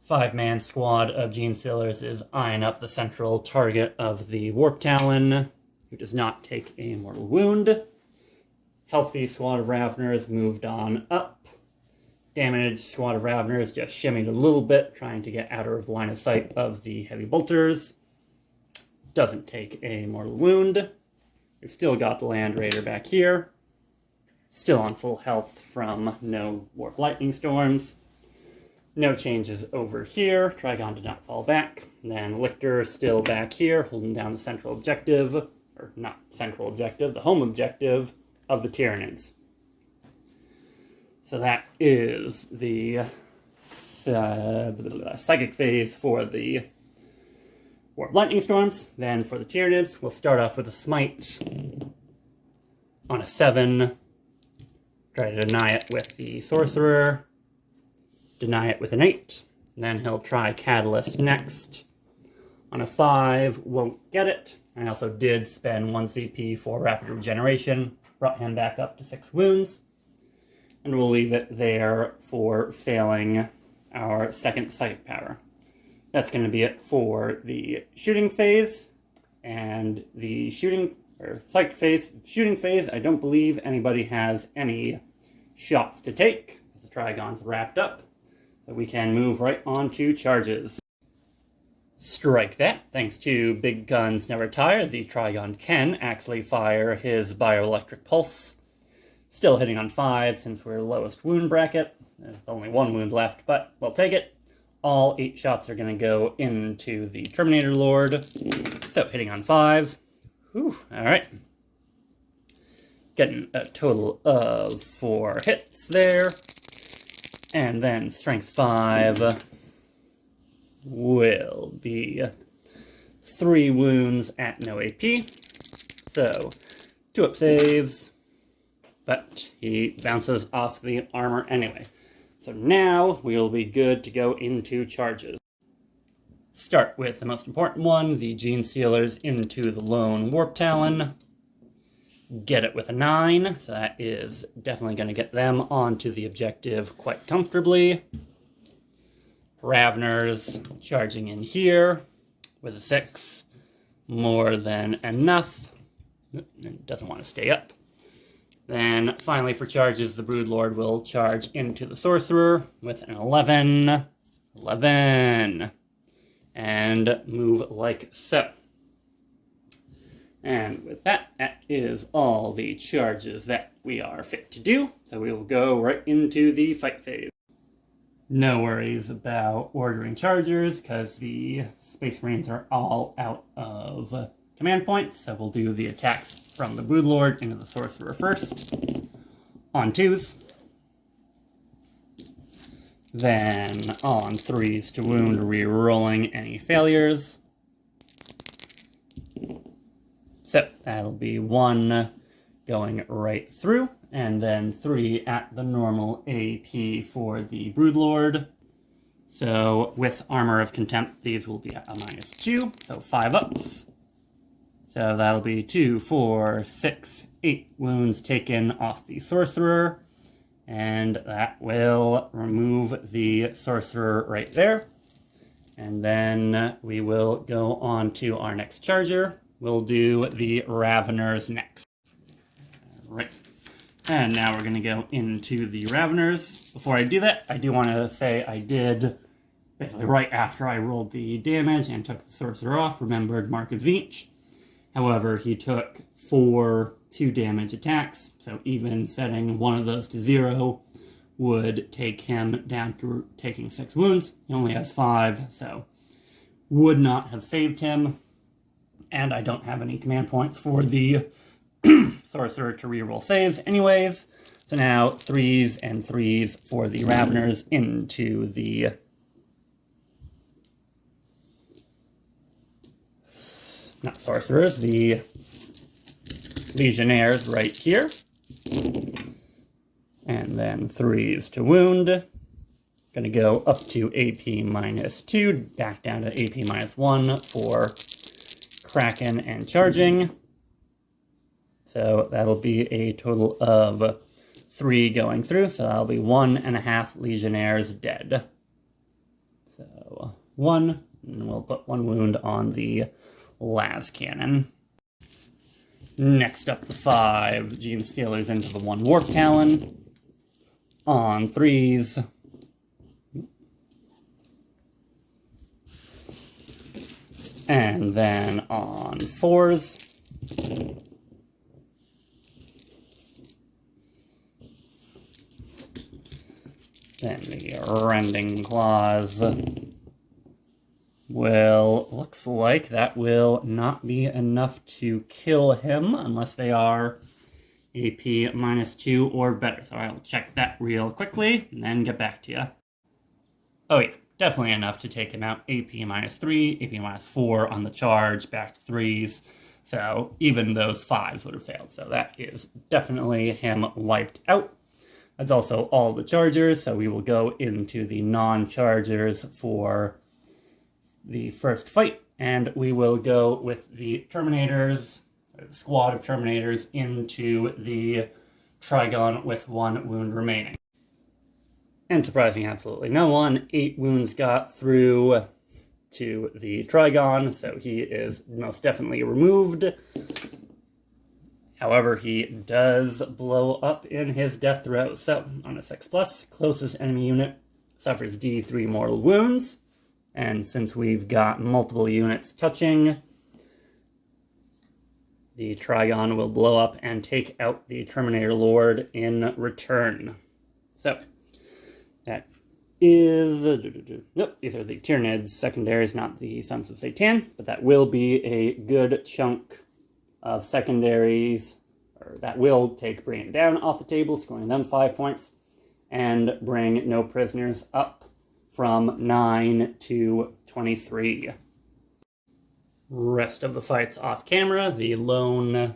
5-man squad of Genestealers is eyeing up the central target of the Warp Talon, who does not take a mortal wound. Healthy squad of Raveners moved on up. Damaged squad of Raveners just shimmied a little bit, trying to get out of line of sight of the heavy bolters. Doesn't take a mortal wound. We've still got the Land Raider back here. Still on full health from no Warp Lightning Storms. No changes over here. Trigon did not fall back. Then Lictor still back here, holding down the central objective. Or not central objective, the home objective of the Tyranids. So that is the Psychic phase for the Warp Lightning Storms. Then for the Tyranids, we'll start off with a Smite on a 7. Try to deny it with the Sorcerer. Deny it with an 8. Then he'll try Catalyst next. On a 5, won't get it. I also did spend 1 CP for Rapid Regeneration. Brought him back up to 6 wounds. And we'll leave it there for failing our second Psychic power. That's going to be it for the shooting phase. And the Psychic phase, shooting phase, I don't believe anybody has any shots to take. The Trigon's wrapped up. So we can move right on to charges. Strike that. Thanks to Big Guns Never Tire, the Trigon can actually fire his Bioelectric Pulse. Still hitting on 5 since we're lowest wound bracket. There's only 1 wound left, but we'll take it. All 8 shots are going to go into the Terminator Lord. So hitting on 5. Whew, alright. Getting a total of 4 hits there. And then Strength 5 will be 3 wounds at no AP. So, 2 up saves, but he bounces off the armor anyway. So now we will be good to go into charges. Start with the most important one, the Genestealers into the Lone Warp Talon. Get it with a 9, so that is definitely going to get them onto the objective quite comfortably. Raveners charging in here with a 6. More than enough. It doesn't want to stay up. Then finally for charges, the Broodlord will charge into the Sorcerer with an 11. 11. And move like so. And with that, that is all the charges that we are fit to do. So we will go right into the fight phase. No worries about ordering chargers, because the Space Marines are all out of command points. So we'll do the attacks from the Broodlord into the Sorcerer first. On 2s. Then on 3s to wound, re-rolling any failures. So that'll be 1 going right through, and then 3 at the normal AP for the Broodlord. So with Armor of Contempt, these will be at a -2, so 5 ups. So that'll be 2, 4, 6, 8 wounds taken off the Sorcerer, and that will remove the Sorcerer right there. And then we will go on to our next charger. We'll do the Raveners next. Right. And now we're going to go into the Raveners. Before I do that, I do want to say I did basically right after I rolled the damage and took the sorcerer off, remembered Mark of Tzeentch. However, he took 4 2-damage attacks, so even setting one of those to 0 would take him down to taking 6 wounds. He only has 5, so would not have saved him. And I don't have any command points for the sorcerer to reroll saves anyways. So now 3s and 3s for the Raveners into the not sorcerers, the legionnaires right here. And then 3s to wound. Gonna go up to AP -2, back down to AP -1 for Kraken and charging. So that'll be a total of 3 going through, so that'll be 1.5 legionnaires dead. So 1, and we'll put 1 wound on the las cannon. Next up, the 5 Gene Stealers into the 1 Warp Talon. On 3s. And then on 4s. Then the Rending Claws. Well, looks like that will not be enough to kill him unless they are AP -2 or better. So I'll check that real quickly and then get back to you. Oh yeah, definitely enough to take him out. AP -3, AP -4 on the charge, back to 3s. So even those 5s would have failed. So that is definitely him wiped out. That's also all the chargers. So we will go into the non-chargers for the first fight. And we will go with the Terminators, the squad of Terminators, into the Trigon with 1 wound remaining. And surprising absolutely no one, 8 wounds got through to the Trigon, so he is most definitely removed. However, he does blow up in his death throw, so on a 6+, closest enemy unit suffers D3 mortal wounds, and since we've got multiple units touching, the Trigon will blow up and take out the Terminator Lord in return. So, that is... Yep, these are the Tyranids secondaries, not the Sons of Sey'tan, but that will be a good chunk of secondaries, or that will bring it down off the table, scoring them 5 points, and bring no prisoners up from 9 to 23. Rest of the fights off camera, the the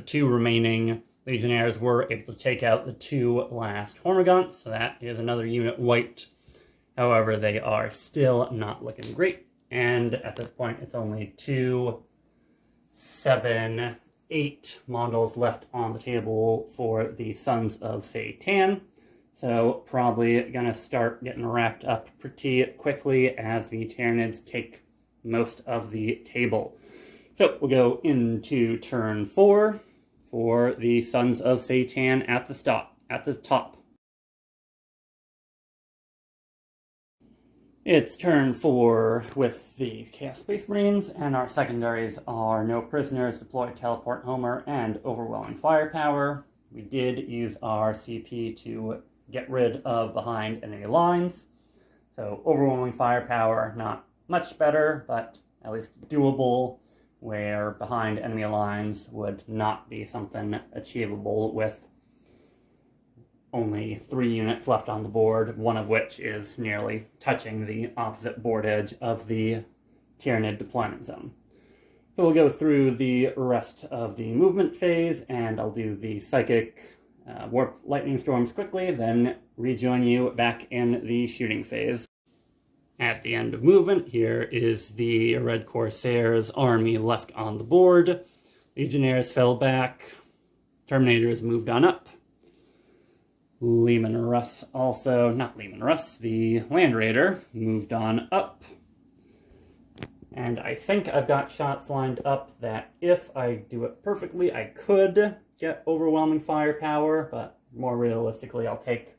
2 remaining Legionnaires were able to take out the 2 last Hormagaunts, so that is another unit wiped. However, they are still not looking great, and at this point it's only 2, 7, 8 models left on the table for the Sons of Sey'tan. So probably gonna start getting wrapped up pretty quickly as the Tyranids take most of the table. So we'll go into turn 4 for the Sons of Sey'tan at the top. It's turn 4 with the Chaos Space Marines, and our secondaries are No Prisoners, Deploy, Teleport, Homer, and Overwhelming Firepower. We did use our CP to get rid of behind enemy lines. So Overwhelming Firepower, not much better, but at least doable, where behind enemy lines would not be something achievable with only 3 units left on the board, one of which is nearly touching the opposite board edge of the Tyranid deployment zone. So we'll go through the rest of the movement phase, and I'll do the Psychic Warp Lightning Storms quickly, then rejoin you back in the shooting phase. At the end of movement, here is the Red Corsairs army left on the board. Legionnaires fell back. Terminators moved on up. Leman Russ also, not Leman Russ, the Land Raider moved on up. And I think I've got shots lined up that if I do it perfectly, I could get Overwhelming Firepower, but more realistically, I'll take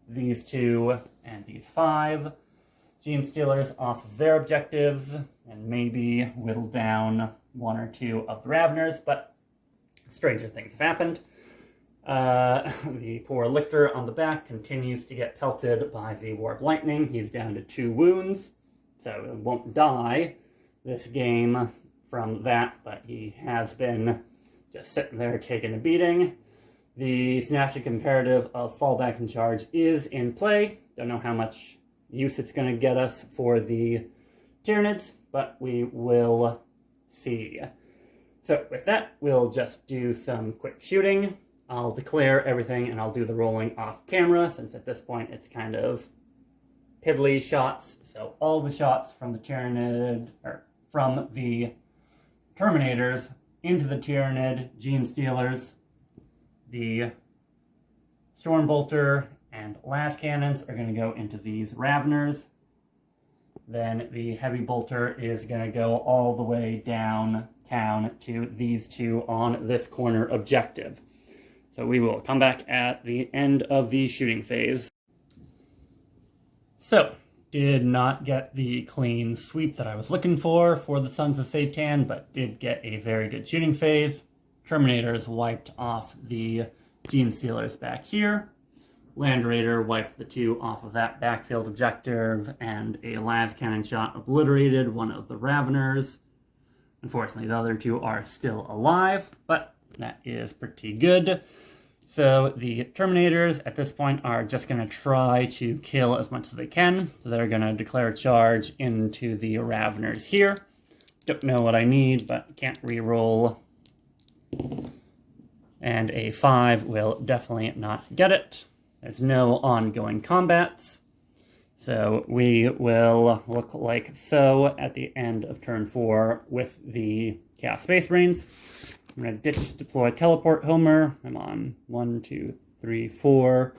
these 2 and these 5. Gene Stealers off of their objectives, and maybe whittle down one or two of the Raveners, but stranger things have happened. The poor Lictor on the back continues to get pelted by the Warp Lightning. He's down to 2 wounds, so he won't die this game from that, but he has been just sitting there taking a beating. The Synaptic Imperative of Fallback and Charge is in play. Don't know how much use it's going to get us for the Tyranids, but we will see. So with that, we'll just do some quick shooting. I'll declare everything and I'll do the rolling off camera, since at this point it's kind of piddly shots. So all the shots from the Tyranid, or from the Terminators into the Tyranid Gene Stealers, the Stormbolter and Las Cannons are going to go into these Raveners. Then the Heavy Bolter is going to go all the way downtown to these 2 on this corner objective. So we will come back at the end of the shooting phase. So, did not get the clean sweep that I was looking for the Sons of Sey'tan, but did get a very good shooting phase. Terminators wiped off the Gene Stealers back here. Land Raider wiped the 2 off of that backfield objective, and a las cannon shot obliterated one of the Raveners. Unfortunately, the other 2 are still alive, but that is pretty good. So the Terminators at this point are just going to try to kill as much as they can. So they're going to declare a charge into the Raveners here. Don't know what I need, but can't re-roll. And a 5 will definitely not get it. There's no ongoing combats. So we will look like so at the end of turn 4 with the Chaos Space Marines. I'm going to ditch deploy teleport Homer. I'm on 1, 2, 3, 4.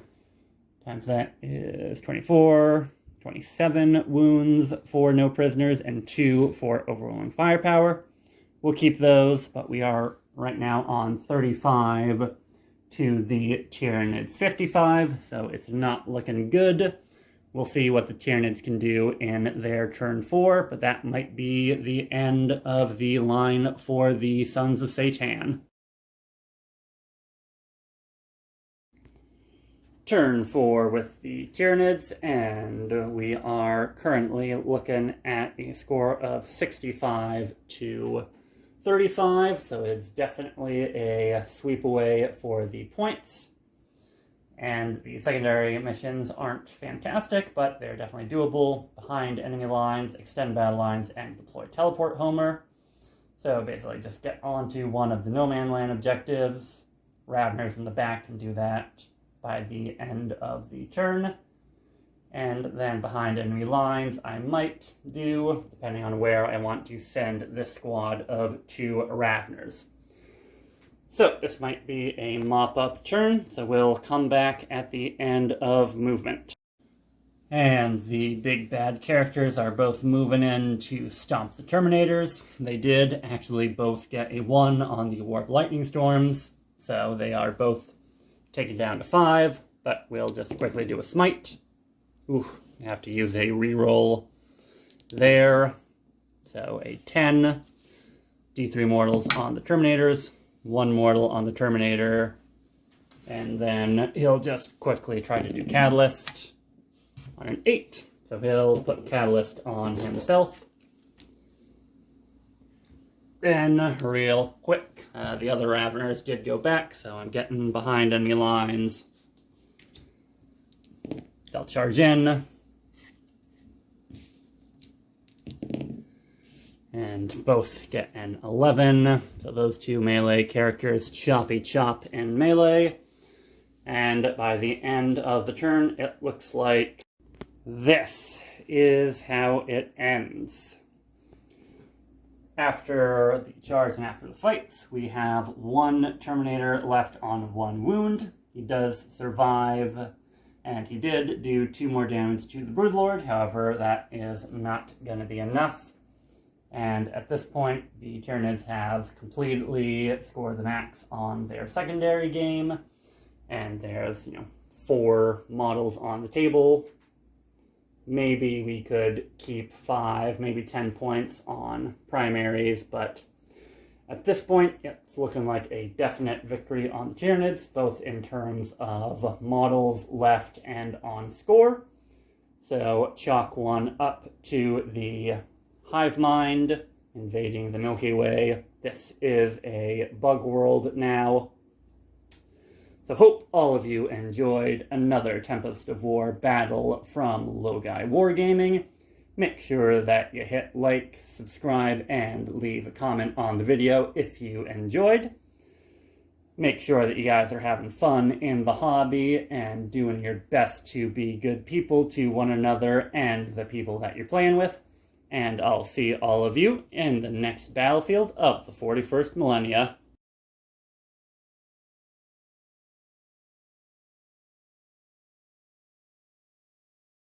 Times that is 24. 27 wounds for no prisoners and 2 for overwhelming firepower. We'll keep those, but we are right now on 35 to the Tyranids 55, so it's not looking good. We'll see what the Tyranids can do in their turn 4, but that might be the end of the line for the Sons of Sey'tan. Turn 4 with the Tyranids, and we are currently looking at a score of 65 to 35, so it's definitely a sweep away for the points. And the secondary missions aren't fantastic, but they're definitely doable. Behind enemy lines, extend battle lines, and deploy teleport Homer. So basically just get onto one of the no man land objectives. Raveners in the back can do that by the end of the turn. And then behind enemy lines, I might do, depending on where I want to send this squad of 2 Raveners. So this might be a mop-up turn, so we'll come back at the end of movement. And the big bad characters are both moving in to stomp the Terminators. They did actually both get a 1 on the Warp Lightning Storms, so they are both taken down to 5, but we'll just quickly do a smite. Ooh, I have to use a reroll there. So a 10, D3 mortals on the Terminators, 1 mortal on the Terminator, and then he'll just quickly try to do Catalyst on an 8. So he'll put Catalyst on himself. Then, real quick, the other Raveners did go back, so I'm getting behind enemy lines. They'll charge in. And both get an 11. So those 2 melee characters choppy chop in melee. And by the end of the turn, it looks like this is how it ends. After the charge and after the fights, we have 1 Terminator left on 1 wound. He does survive, and he did do 2 more damage to the Broodlord. However, that is not going to be enough. And at this point, the Tyranids have completely scored the max on their secondary game. And there's, 4 models on the table. maybe we could keep 5, maybe 10 points on primaries, but at this point, it's looking like a definite victory on the Tyranids, both in terms of models left and on score. So chalk 1 up to the hive mind, invading the Milky Way. This is a bug world now. So hope all of you enjoyed another Tempest of War battle from Logai Wargaming. Make sure that you hit like, subscribe, and leave a comment on the video if you enjoyed. Make sure that you guys are having fun in the hobby and doing your best to be good people to one another and the people that you're playing with. And I'll see all of you in the next battlefield of the 41st millennia.